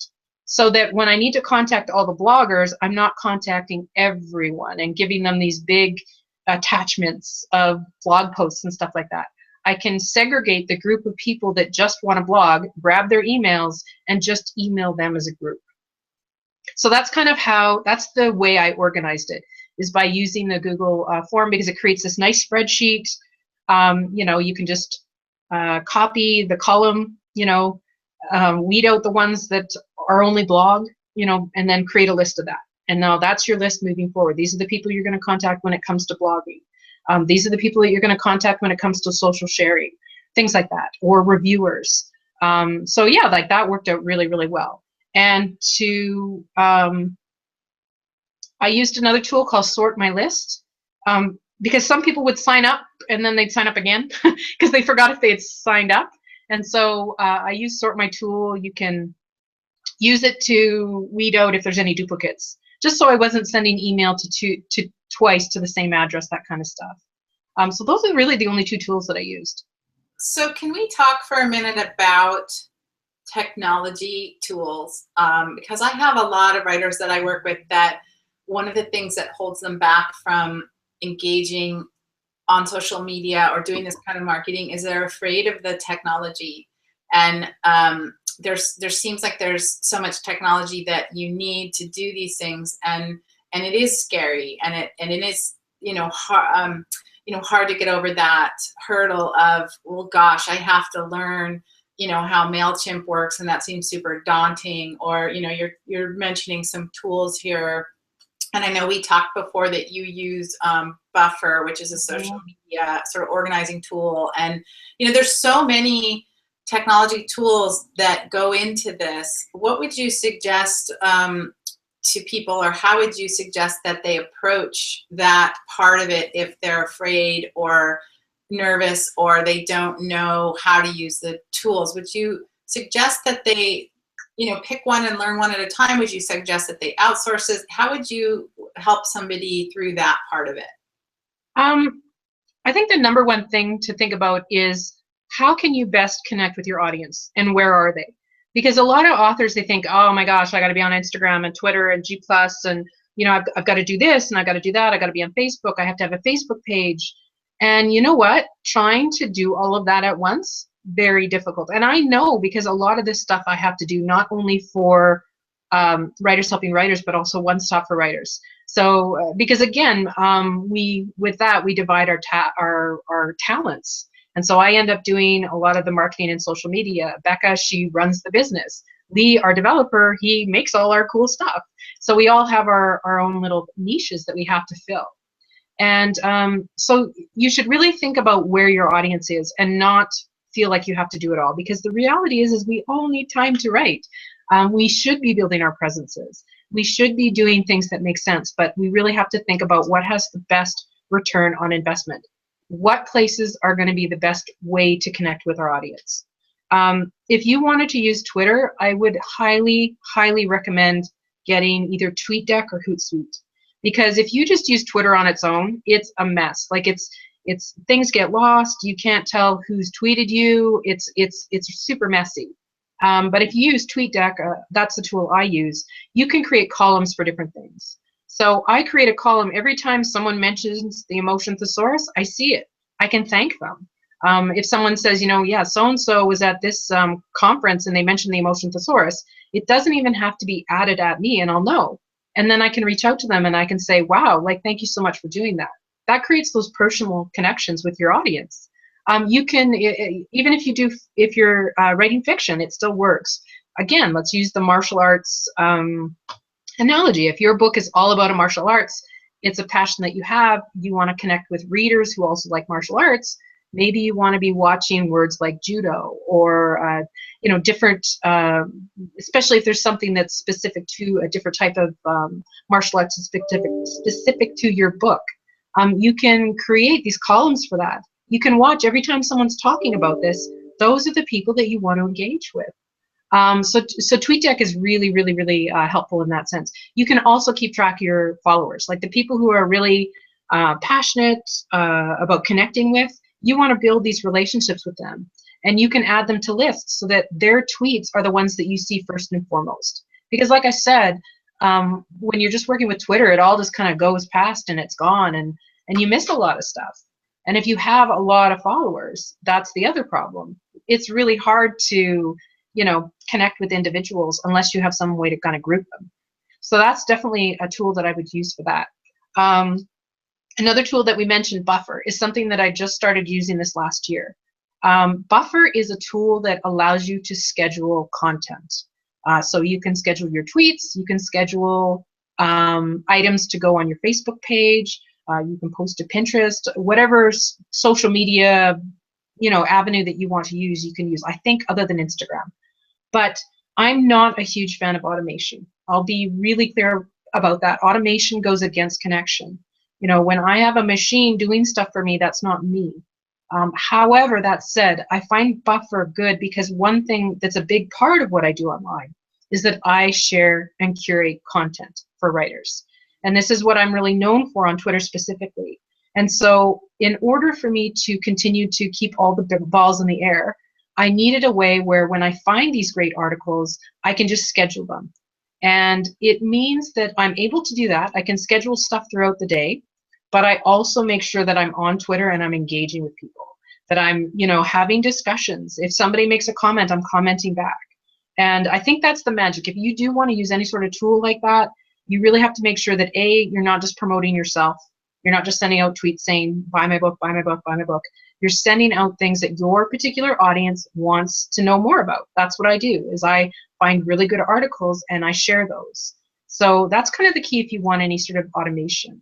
so that when I need to contact all the bloggers, I'm not contacting everyone and giving them these big attachments of blog posts and stuff like that. I can segregate the group of people that just want to blog, grab their emails, and just email them as a group. So that's kind of that's the way I organized it, is by using the Google form, because it creates this nice spreadsheet. You can just copy the column, weed out the ones that are only blog, and then create a list of that. And now that's your list moving forward. These are the people you're going to contact when it comes to blogging. These are the people that you're going to contact when it comes to social sharing, things like that, or reviewers. So yeah, like that worked out really, really well. And I used another tool called Sort My List, because some people would sign up and then they'd sign up again because they forgot if they had signed up. And so I use Sort My tool. You can use it to weed out if there's any duplicates, just so I wasn't sending email to twice to the same address, that kind of stuff. So those are really the only two tools that I used. So can we talk for a minute about technology tools? Because I have a lot of writers that I work with that one of the things that holds them back from engaging on social media or doing this kind of marketing is they're afraid of the technology. And there seems like there's so much technology that you need to do these things, and it is scary, and it is hard to get over that hurdle of, well, gosh, I have to learn how MailChimp works, and that seems super daunting. Or you're mentioning some tools here. And I know we talked before that you use Buffer, which is a social media sort of organizing tool. And, there's so many technology tools that go into this. What would you suggest to people, or how would you suggest that they approach that part of it if they're afraid or nervous or they don't know how to use the tools? Would you suggest that they pick one and learn one at a time? Would you suggest that they outsource it? How would you help somebody through that part of it? I think the number one thing to think about is, how can you best connect with your audience, and where are they? Because a lot of authors, they think, oh my gosh, I got to be on Instagram and Twitter and G+, and I've got to do this and I've got to do that. I got to be on Facebook. I have to have a Facebook page. And you know what? Trying to do all of that at once, very difficult. And I know, because a lot of this stuff I have to do not only for Writers Helping Writers, but also One Stop for Writers. So because again, we divide our talents. And so I end up doing a lot of the marketing and social media. Becca, she runs the business. Lee, our developer, he makes all our cool stuff. So we all have our own little niches that we have to fill. And so you should really think about where your audience is and not feel like you have to do it all, because the reality is we all need time to write. We should be building our presences. We should be doing things that make sense, but we really have to think about what has the best return on investment. What places are going to be the best way to connect with our audience? If you wanted to use Twitter, I would highly, highly recommend getting either TweetDeck or Hootsuite. Because if you just use Twitter on its own, it's a mess. Like it's things get lost. You can't tell who's tweeted you. It's super messy. But if you use TweetDeck, that's the tool I use. You can create columns for different things. So I create a column every time someone mentions the emotion thesaurus. I see it. I can thank them. If someone says, yeah, so-and-so was at this conference and they mentioned the emotion thesaurus, it doesn't even have to be added at me, and I'll know. And then I can reach out to them and I can say, wow, like, thank you so much for doing that. That creates those personal connections with your audience. You can, even if you're writing fiction, it still works. Again, let's use the martial arts analogy. If your book is all about a martial arts, it's a passion that you have, you want to connect with readers who also like martial arts, maybe you want to be watching words like judo or different, especially if there's something that's specific to a different type of martial arts specific to your book. You can create these columns for that. You can watch every time someone's talking about this, those are the people that you want to engage with. So TweetDeck is really, really, really helpful in that sense. You can also keep track of your followers, like the people who are really passionate about connecting with. You want to build these relationships with them, and you can add them to lists so that their tweets are the ones that you see first and foremost. Because like I said, when you're just working with Twitter, it all just kind of goes past and it's gone, and you miss a lot of stuff. And if you have a lot of followers, that's the other problem. It's really hard to connect with individuals unless you have some way to kind of group them. So that's definitely a tool that I would use for that. Another tool that we mentioned, Buffer, is something that I just started using this last year. Buffer is a tool that allows you to schedule content. So you can schedule your tweets, you can schedule items to go on your Facebook page, you can post to Pinterest, whatever social media avenue that you want to use, you can use, I think, other than Instagram. But I'm not a huge fan of automation. I'll be really clear about that. Automation goes against connection. When I have a machine doing stuff for me, that's not me. However, that said, I find Buffer good because one thing that's a big part of what I do online is that I share and curate content for writers. And this is what I'm really known for on Twitter specifically. And so in order for me to continue to keep all the balls in the air, I needed a way where when I find these great articles, I can just schedule them. And it means that I'm able to do that. I can schedule stuff throughout the day, but I also make sure that I'm on Twitter and I'm engaging with people, that I'm, having discussions. If somebody makes a comment, I'm commenting back. And I think that's the magic. If you do want to use any sort of tool like that, you really have to make sure that you're not just promoting yourself. You're not just sending out tweets saying, buy my book, buy my book, buy my book. You're sending out things that your particular audience wants to know more about. That's what I do, is I find really good articles and I share those. So that's kind of the key if you want any sort of automation.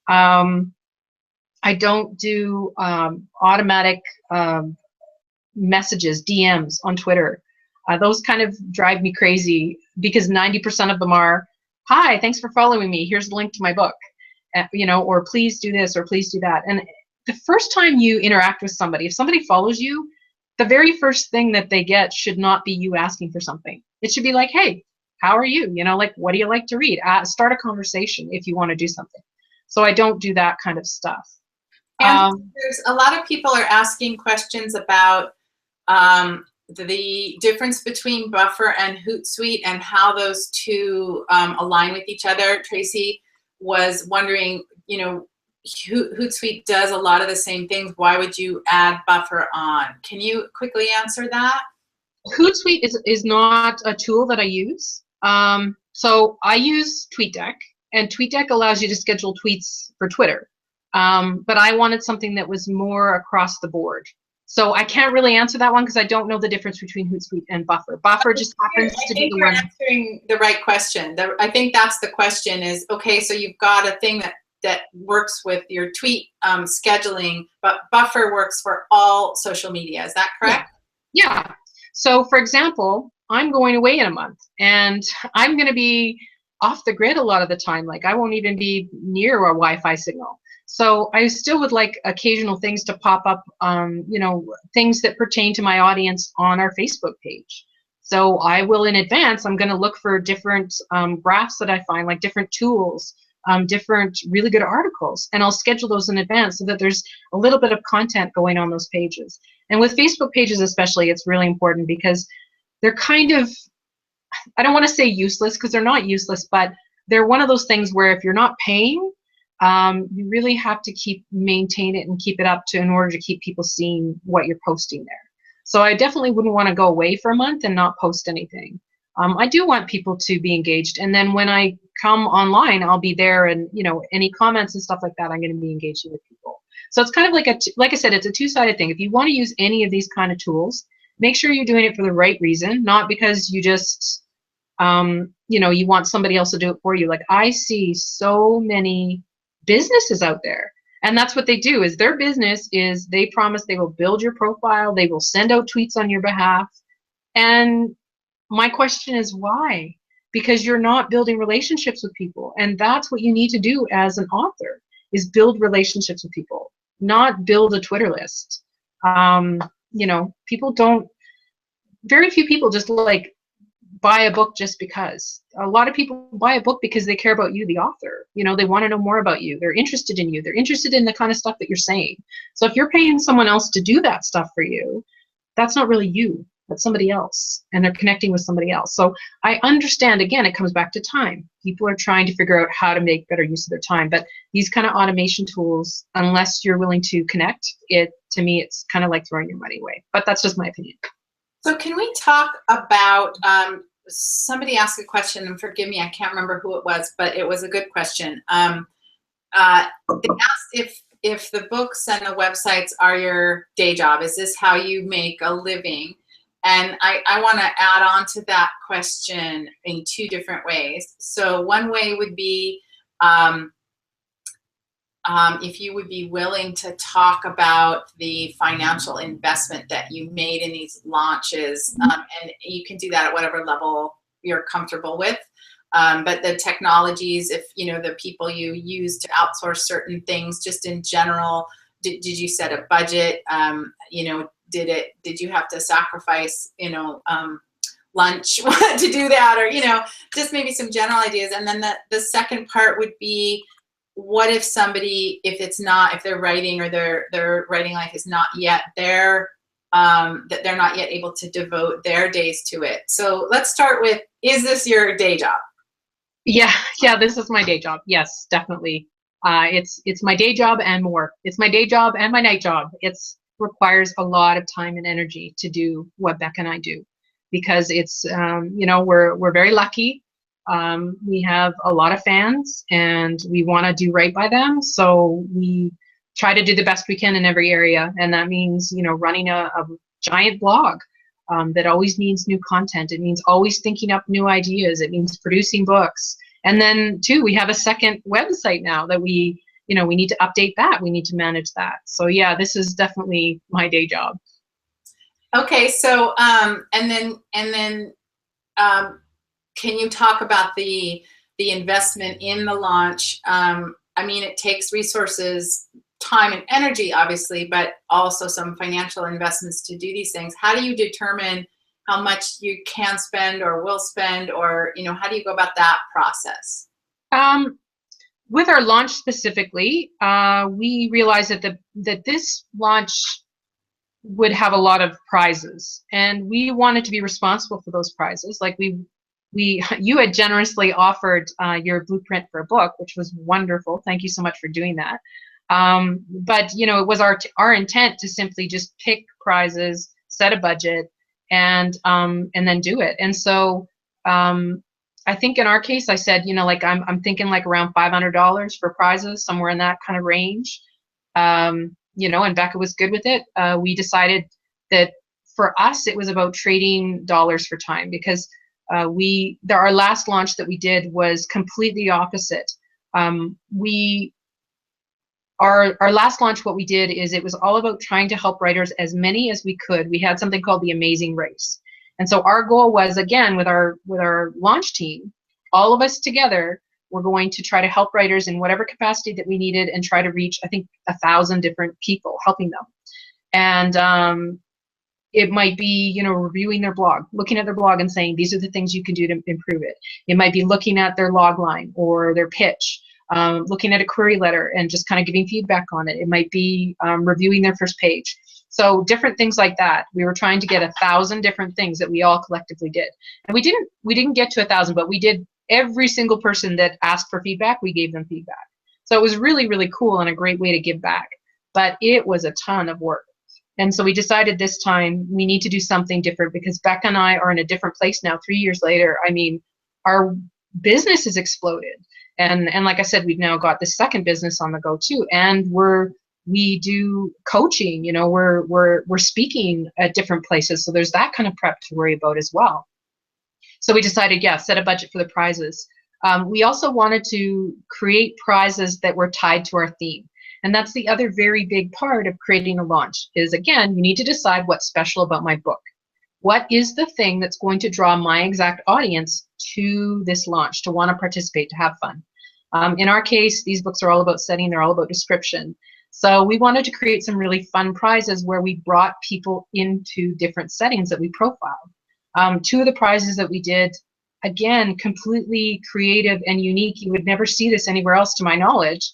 I don't do automatic messages, DMs on Twitter. Those kind of drive me crazy because 90% of them are, hi, thanks for following me. Here's the link to my book. Or please do this or please do that. And the first time you interact with somebody, if somebody follows you, the very first thing that they get should not be you asking for something. It should be like, hey, how are you? What do you like to read? Start a conversation if you want to do something. So I don't do that kind of stuff. And there's a lot of people are asking questions about the difference between Buffer and HootSuite and how those two align with each other. Tracy was wondering, HootSuite does a lot of the same things. Why would you add Buffer on? Can you quickly answer that? HootSuite is not a tool that I use. So I use TweetDeck, and TweetDeck allows you to schedule tweets for Twitter. But I wanted something that was more across the board. So I can't really answer that one because I don't know the difference between Hootsuite and Buffer. Buffer just happens I to be think the you're one. answering the right question. I think that's the question is, okay, so you've got a thing that works with your tweet scheduling, but Buffer works for all social media. Is that correct? Yeah. So for example, I'm going away in a month and I'm going to be off the grid a lot of the time. Like I won't even be near a Wi-Fi signal. So I still would like occasional things to pop up, you know, things that pertain to my audience on our Facebook page. So I will in advance, I'm going to look for different graphs that I find, like different tools, different really good articles, and I'll schedule those in advance so that there's a little bit of content going on those pages. And with Facebook pages especially, it's really important because they're kind of, I don't want to say useless because they're not useless, but they're one of those things where if you're not paying, you really have to maintain it and keep it up to in order to keep people seeing what you're posting there. So I definitely wouldn't want to go away for a month and not post anything. I do want people to be engaged, and then when I come online, I'll be there, and you know, any comments and stuff like that, I'm going to be engaging with people. So it's kind of like like I said, it's a two-sided thing. If you want to use any of these kind of tools, make sure you're doing it for the right reason, not because you just you know, you want somebody else to do it for you. Like I see so many businesses out there, and that's what they do. Is their business is they promise they will build your profile, they will send out tweets on your behalf, and my question is why? Because you're not building relationships with people, and that's what you need to do as an author is build relationships with people, not build a Twitter list. You know, people don't, very few people just like buy a book just because. A lot of people buy a book because they care about you, the author. You know, they want to know more about you. They're interested in you. They're interested in the kind of stuff that you're saying. So if you're paying someone else to do that stuff for you, that's not really you. That's somebody else, and they're connecting with somebody else. So I understand, again, it comes back to time. People are trying to figure out how to make better use of their time, but these kind of automation tools, unless you're willing to connect, to me, it's kind of like throwing your money away. But that's just my opinion. So can we talk about, somebody asked a question, and forgive me, I can't remember who it was, but it was a good question. They asked if the books and the websites are your day job. Is this how you make a living? And I want to add on to that question in two different ways. So one way would be if you would be willing to talk about the financial investment that you made in these launches, and you can do that at whatever level you're comfortable with. But the technologies, if you know the people you use to outsource certain things, just in general, did you set a budget? You know, did you have to sacrifice, you know, lunch to do that, or you know, just maybe some general ideas. And then the second part would be, what if somebody, if they're writing, or their writing life is not yet there, that they're not yet able to devote their days to it. So let's start with, is this your day job? Yeah, this is my day job. Yes, definitely. It's my day job and more. It's my day job and my night job. It's requires a lot of time and energy to do what Beck and I do, because it's you know, we're very lucky. We have a lot of fans, and we want to do right by them. So we try to do the best we can in every area, and that means, you know, running a giant blog. That always means new content. It means always thinking up new ideas. It means producing books. And then too, we have a second website now that we need to update that. We need to manage that. So yeah, this is definitely my day job. Okay, so and then can you talk about the investment in the launch? I mean, it takes resources, time and energy, obviously, but also some financial investments to do these things. How do you determine how much you can spend or will spend, or, you know, how do you go about that process? With our launch specifically, we realized that this launch would have a lot of prizes, and we wanted to be responsible for those prizes. Like you had generously offered your blueprint for a book, which was wonderful. Thank you so much for doing that. But you know, it was our intent to simply just pick prizes, set a budget, and then do it. And so I think in our case, I said, you know, like I'm thinking like around $500 for prizes, somewhere in that kind of range. and Becca was good with it. We decided that for us, it was about trading dollars for time, because our last launch that we did was completely opposite. Our last launch, what we did is it was all about trying to help writers, as many as we could. We had something called the Amazing Race. And so our goal was, again, with our launch team, all of us together, we're going to try to help writers in whatever capacity that we needed and try to reach, I think, 1,000 different people, helping them. And it might be, reviewing their blog, looking at their blog and saying, these are the things you can do to improve it. It might be looking at their log line or their pitch, looking at a query letter and just kind of giving feedback on it. It might be reviewing their first page. So different things like that. We were trying to get 1,000 different things that we all collectively did. And we didn't get to 1,000, but we did. Every single person that asked for feedback, we gave them feedback. So it was really, really cool and a great way to give back. But it was a ton of work. And so we decided this time we need to do something different, because Becca and I are in a different place now, 3 years later. I mean, our business has exploded. And like I said, we've now got the second business on the go too. And we do coaching, we're speaking at different places. So there's that kind of prep to worry about as well. So we decided, set a budget for the prizes. We also wanted to create prizes that were tied to our theme. And that's the other very big part of creating a launch is, again, you need to decide what's special about my book. What is the thing that's going to draw my exact audience to this launch, to want to participate, to have fun? In our case, these books are all about setting, they're all about description. So we wanted to create some really fun prizes where we brought people into different settings that we profiled. Two of the prizes that we did, again, completely creative and unique, you would never see this anywhere else to my knowledge,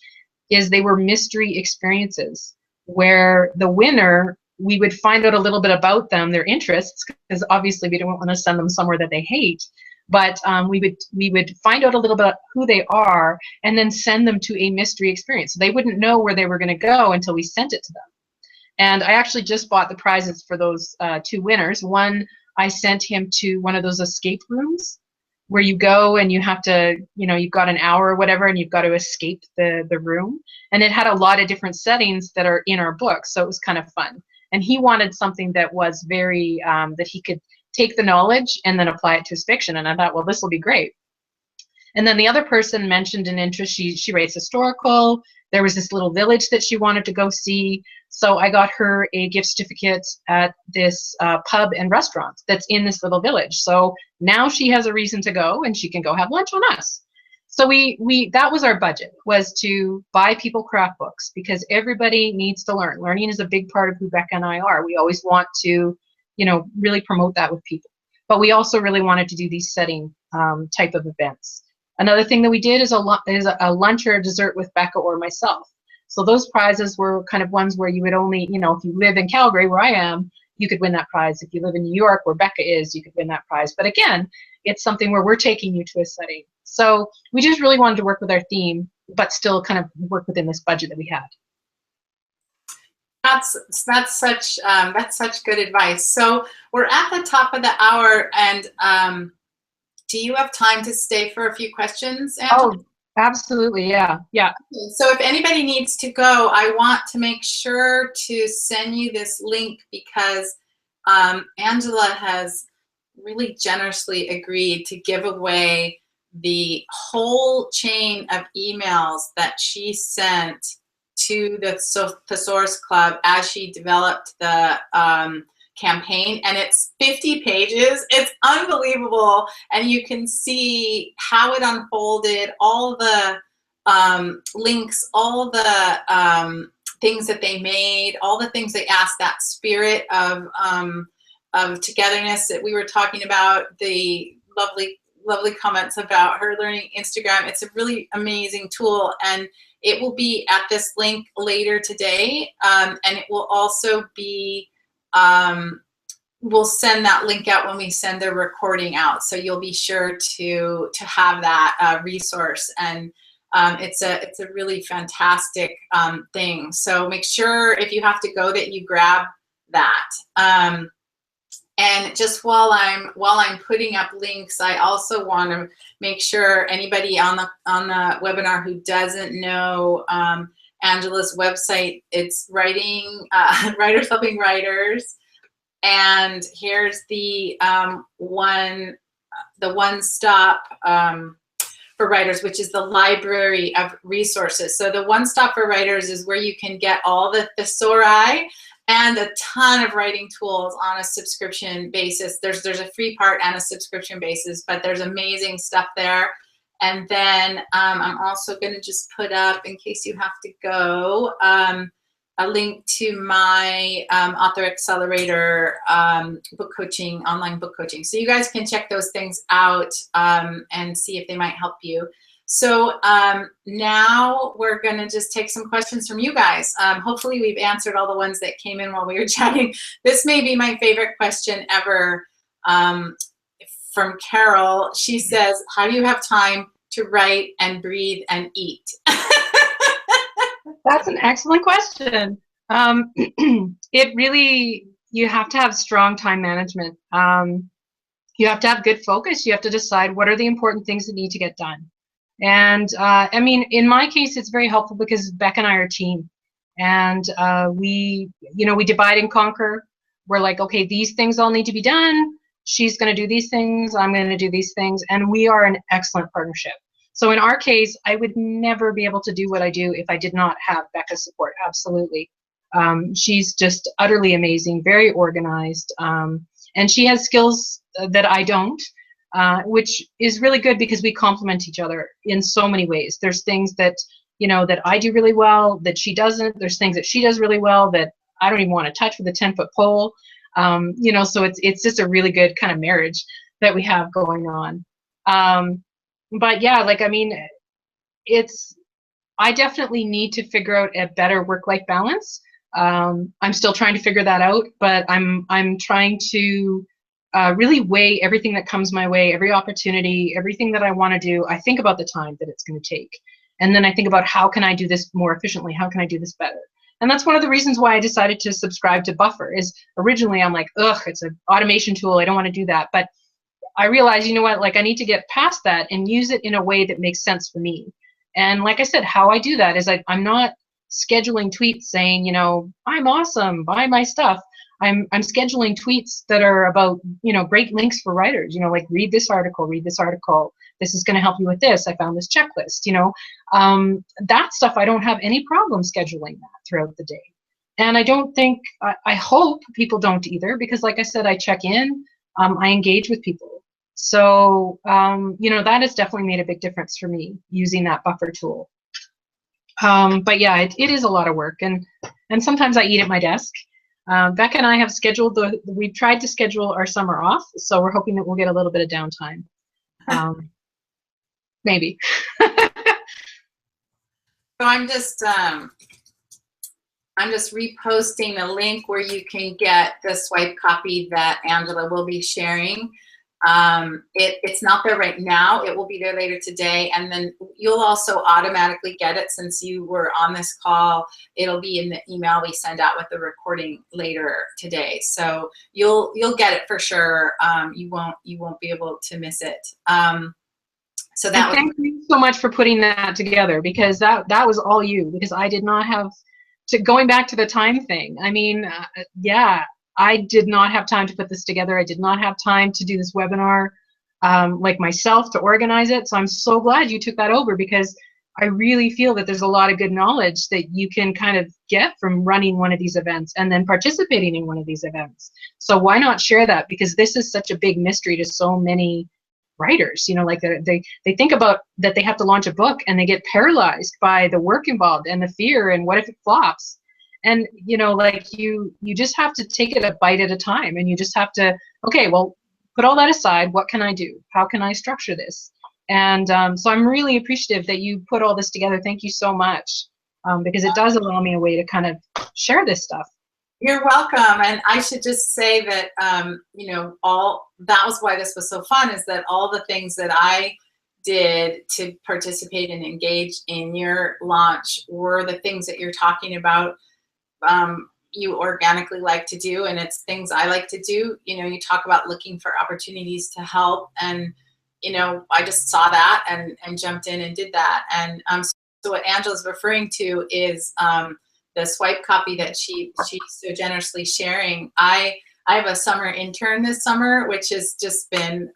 is they were mystery experiences where the winner, we would find out a little bit about them, their interests, because obviously we don't want to send them somewhere that they hate, but we would find out a little bit who they are and then send them to a mystery experience. So they wouldn't know where they were going to go until we sent it to them. And I actually just bought the prizes for those two winners. One, I sent him to one of those escape rooms where you go and you have to, you've got an hour or whatever, and you've got to escape the room. And it had a lot of different settings that are in our book. So it was kind of fun. And he wanted something that was very, that he could take the knowledge and then apply it to his fiction. And I thought, well, this will be great. And then the other person mentioned an interest. She writes historical. There was this little village that she wanted to go see. So I got her a gift certificate at this pub and restaurant that's in this little village. So now she has a reason to go and she can go have lunch on us. So that was our budget, was to buy people craft books, because everybody needs to learn. Learning is a big part of who Becca and I are. We always want to, really promote that with people. But we also really wanted to do these setting type of events. Another thing that we did is a lunch or a dessert with Becca or myself. So those prizes were kind of ones where you would only, if you live in Calgary, where I am, you could win that prize. If you live in New York, where Becca is, you could win that prize. But again, it's something where we're taking you to a setting. So we just really wanted to work with our theme, but still kind of work within this budget that we had. That's such good advice. So we're at the top of the hour, and do you have time to stay for a few questions, Angela? Oh, absolutely, yeah. So if anybody needs to go, I want to make sure to send you this link, because Angela has really generously agreed to give away the whole chain of emails that she sent to the Thesaurus Club as she developed the campaign, and it's 50 pages. It's unbelievable, and you can see how it unfolded, all the links, all the things that they made, all the things they asked, that spirit of togetherness that we were talking about, the lovely comments about her learning Instagram. It's a really amazing tool, and it will be at this link later today, and it will also be, we'll send that link out when we send the recording out, so you'll be sure to have that resource. And it's a really fantastic thing. So make sure, if you have to go, that you grab that. And just while I'm putting up links, I also want to make sure anybody on the webinar who doesn't know Angela's website. It's writing, Writers Helping Writers. And here's the one-stop for writers, which is the library of resources. So the one-stop for writers is where you can get all the thesauri and a ton of writing tools on a subscription basis. There's a free part and a subscription basis, but there's amazing stuff there. And then I'm also going to just put up, in case you have to go, a link to my Author Accelerator book coaching, online book coaching. So you guys can check those things out and see if they might help you. So now we're going to just take some questions from you guys. Hopefully we've answered all the ones that came in while we were chatting. This may be my favorite question ever from Carol. She says, how do you have time to write and breathe and eat? That's an excellent question. It really, you have to have strong time management. You have to have good focus. You have to decide what are the important things that need to get done. And I mean, in my case, it's very helpful because Beck and I are a team, and we divide and conquer. We're like, okay, these things all need to be done. She's going to do these things. I'm going to do these things, and we are an excellent partnership. So in our case, I would never be able to do what I do if I did not have Becca's support. Absolutely. She's just utterly amazing, very organized, and she has skills that I don't. Which is really good because we complement each other in so many ways. There's things that, that I do really well that she doesn't. There's things that she does really well that I don't even want to touch with a 10-foot pole. So it's just a really good kind of marriage that we have going on. But yeah, like, I mean, I definitely need to figure out a better work-life balance. I'm still trying to figure that out, but I'm trying to really weigh everything that comes my way, every opportunity, everything that I want to do. I think about the time that it's going to take. And then I think about how can I do this more efficiently? How can I do this better? And that's one of the reasons why I decided to subscribe to Buffer. Is originally I'm like, ugh, it's an automation tool. I don't want to do that. But I realized, you know what, like I need to get past that and use it in a way that makes sense for me. And like I said, how I do that is I'm not scheduling tweets saying, I'm awesome, buy my stuff. I'm scheduling tweets that are about, great links for writers, like read this article. This is going to help you with this. I found this checklist, that stuff. I don't have any problem scheduling that throughout the day. And I don't think, I hope people don't either, because like I said, I check in, I engage with people. So, that has definitely made a big difference for me using that Buffer tool. But yeah, it is a lot of work. And sometimes I eat at my desk. Becca and I have scheduled we've tried to schedule our summer off, so we're hoping that we'll get a little bit of downtime. Maybe. So I'm just reposting the link where you can get the swipe copy that Angela will be sharing. It's not there right now. It will be there later today, and then you'll also automatically get it since you were on this call. It'll be in the email we send out with the recording later today, so you'll get it for sure. You won't be able to miss it. So that. Thank you so much for putting that together, because that was all you. Because I did not have to, going back to the time thing. I mean, yeah. I did not have time to put this together. I did not have time to do this webinar like myself to organize it. So I'm so glad you took that over, because I really feel that there's a lot of good knowledge that you can kind of get from running one of these events and then participating in one of these events. So why not share that? Because this is such a big mystery to so many writers. Like they think about that they have to launch a book and they get paralyzed by the work involved and the fear and what if it flops. And, like you just have to take it a bite at a time, and you just have to, okay, well, put all that aside. What can I do? How can I structure this? And so I'm really appreciative that you put all this together. Thank you so much, because it does allow me a way to kind of share this stuff. You're welcome. And I should just say that, that was why this was so fun, is that all the things that I did to participate and engage in your launch were the things that you're talking about. You organically like to do, and it's things I like to do. You talk about looking for opportunities to help, and I just saw that and jumped in and did that. And so what Angela's referring to is the swipe copy that she's so generously sharing. I have a summer intern this summer, which has just been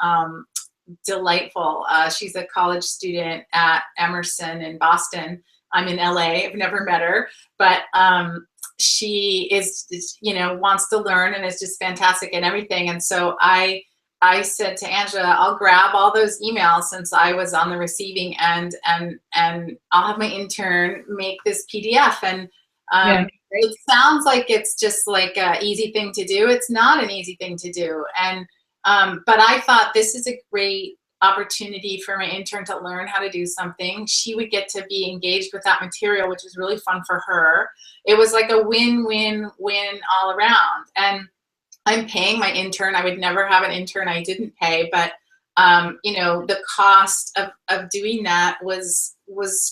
delightful. She's a college student at Emerson in Boston. I'm in LA. I've never met her, but she is, wants to learn and is just fantastic and everything. And so I said to Angela, I'll grab all those emails since I was on the receiving end, and I'll have my intern make this PDF. And it sounds like it's just like an easy thing to do. It's not an easy thing to do. And but I thought this is a great opportunity for my intern to learn how to do something. She would get to be engaged with that material, which was really fun for her. It was like a win-win-win all around. And I'm paying my intern. I would never have an intern I didn't pay, but the cost of doing that was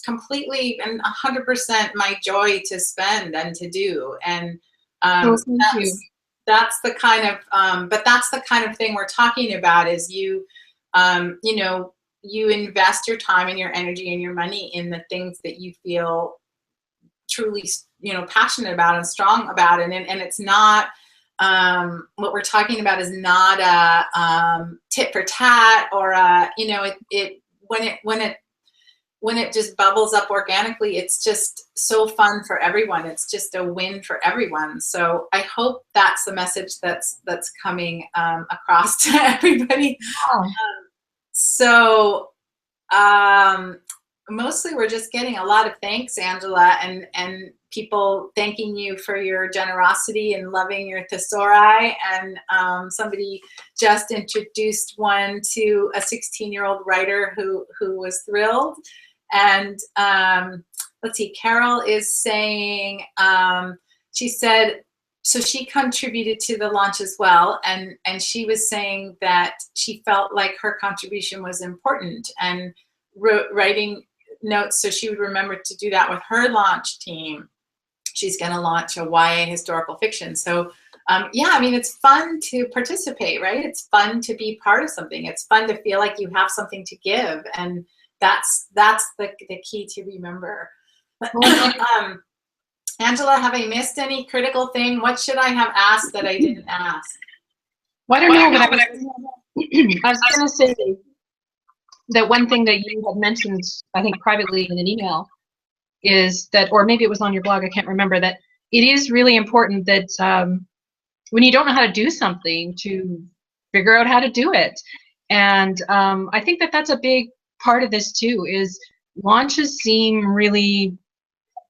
completely and 100% my joy to spend and to do. And that's the kind of but that's the kind of thing we're talking about, is you invest your time and your energy and your money in the things that you feel truly passionate about and strong about. And it's not what we're talking about is not a tit for tat, or when it just bubbles up organically, it's just so fun for everyone. It's just a win for everyone. So I hope that's the message that's coming across to everybody. So mostly we're just getting a lot of thanks, Angela, and people thanking you for your generosity and loving your thesauri. And somebody just introduced one to a 16-year-old writer who was thrilled. And let's see, Carol is saying, she said, so she contributed to the launch as well. And she was saying that she felt like her contribution was important, and writing notes so she would remember to do that with her launch team. She's going to launch a YA historical fiction. So it's fun to participate, right? It's fun to be part of something. It's fun to feel like you have something to give. And that's the key to remember. Angela, have I missed any critical thing? What should I have asked that I didn't ask? Well, I don't know, but I was going to say that one thing that you had mentioned, I think privately in an email, is that, or maybe it was on your blog, I can't remember, that it is really important that when you don't know how to do something, to figure out how to do it. And I think that that's a big part of this too, is launches seem really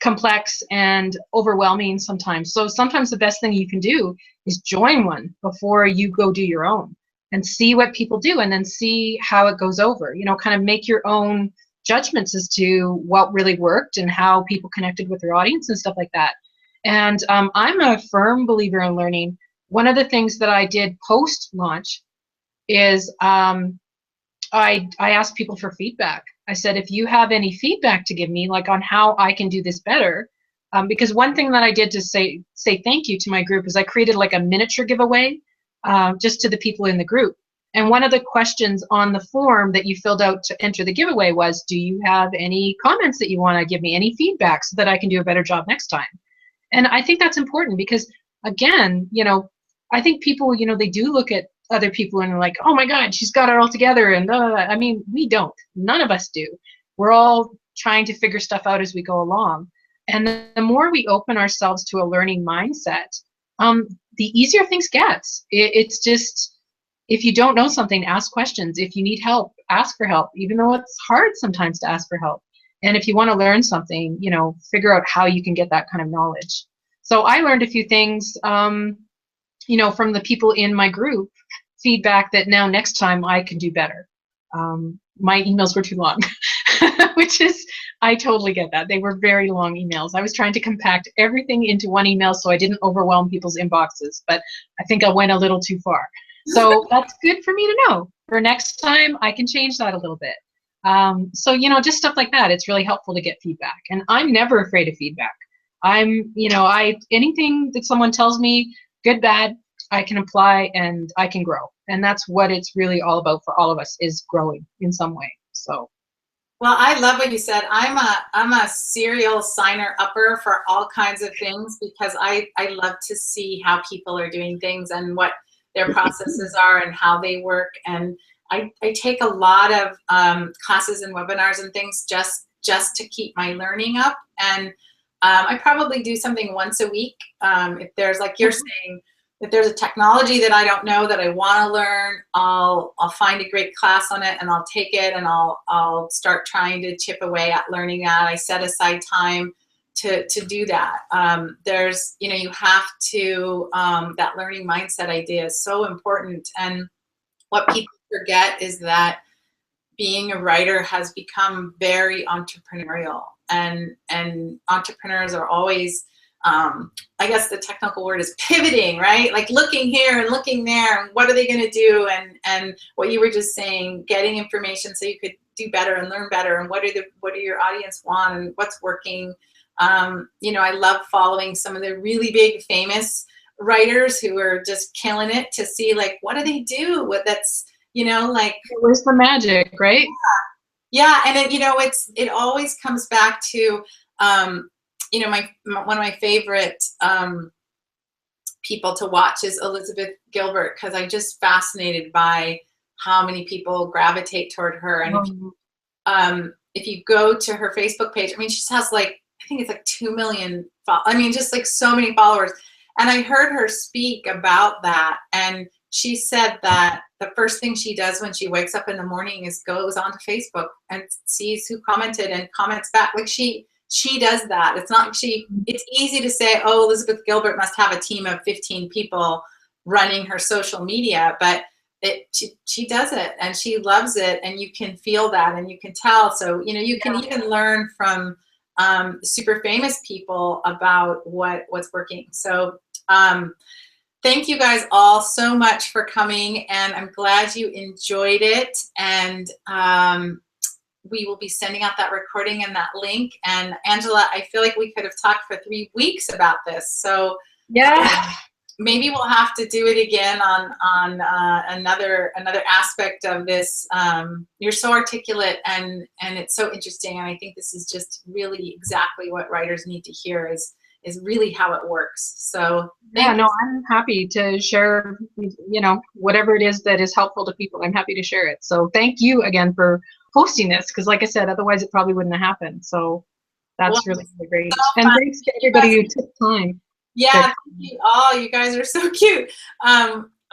complex and overwhelming sometimes. So sometimes the best thing you can do is join one before you go do your own, and see what people do, and then see how it goes over. Kind of make your own judgments as to what really worked and how people connected with their audience and stuff like that. And I'm a firm believer in learning. One of the things that I did post-launch is I asked people for feedback. I said, if you have any feedback to give me, like on how I can do this better, because one thing that I did to say thank you to my group is I created like a miniature giveaway just to the people in the group. And one of the questions on the form that you filled out to enter the giveaway was, do you have any comments that you want to give me, any feedback, so that I can do a better job next time? And I think that's important because, again, I think people, they do look at other people and are like, oh my God, she's got it all together. And I mean, we don't. None of us do. We're all trying to figure stuff out as we go along. And the more we open ourselves to a learning mindset, the easier things get. It's just, if you don't know something, ask questions. If you need help, ask for help, even though it's hard sometimes to ask for help. And if you want to learn something, figure out how you can get that kind of knowledge. So I learned a few things, from the people in my group, feedback that now next time I can do better. My emails were too long, which is, I totally get that. They were very long emails. I was trying to compact everything into one email so I didn't overwhelm people's inboxes, but I think I went a little too far. So that's good for me to know. For next time, I can change that a little bit. So, just stuff like that. It's really helpful to get feedback. And I'm never afraid of feedback. Anything that someone tells me, good, bad, I can apply and I can grow. And that's what it's really all about for all of us, is growing in some way. So. Well, I love what you said. I'm a serial signer upper for all kinds of things because I love to see how people are doing things and what their processes are and how they work. And I take a lot of classes and webinars and things just to keep my learning up. And I probably do something once a week. If there's, like you're saying, if there's a technology that I don't know that I want to learn, I'll find a great class on it and I'll take it and I'll start trying to chip away at learning that. I set aside time to do that. There's, you know, you have to, that learning mindset idea is so important. And what people forget is that being a writer has become very entrepreneurial, and entrepreneurs are always, I guess the technical word is pivoting, right? Like looking here and looking there, and what are they going to do? And what you were just saying, getting information so you could do better and learn better, and what do your audience want and what's working. You know, I love following some of the really big famous writers who are just killing it to see, like, what do they do with that's, you know, like, where's the magic, right? Yeah, and it, you know, it always comes back to, you know, one of my favorite people to watch is Elizabeth Gilbert, because I'm just fascinated by how many people gravitate toward her. And if you go to her Facebook page, I mean, she has like, I think it's like 2 million, I mean, just like so many followers. And I heard her speak about that, and she said that the first thing she does when she wakes up in the morning is goes onto Facebook and sees who commented and comments back. Like she does that. It's not it's easy to say, oh, Elizabeth Gilbert must have a team of 15 people running her social media, but she does it and she loves it, and you can feel that and you can tell. So, you know, you can even learn from super famous people about what's working. So thank you guys all so much for coming, and I'm glad you enjoyed it. And we will be sending out that recording and that link. And Angela, I feel like we could have talked for 3 weeks about this. So yeah, maybe we'll have to do it again on another aspect of this. You're so articulate and it's so interesting. And I think this is just really exactly what writers need to hear is really how it works. So yeah, no, I'm happy to share, you know, whatever it is that is helpful to people. I'm happy to share it. So thank you again for hosting this, because like I said, otherwise it probably wouldn't have happened. So that's really great. So and thanks to everybody who took time. Yeah, thank you all. You guys are so cute.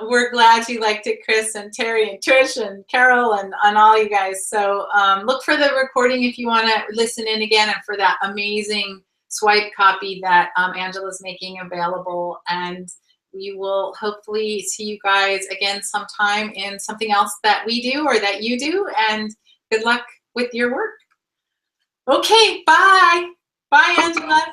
We're glad you liked it, Chris and Terry and Trish and Carol and all you guys. So look for the recording if you want to listen in again, and for that amazing swipe copy that Angela's making available. And we will hopefully see you guys again sometime in something else that we do or that you do. And good luck with your work. Okay, bye. Bye, Angela.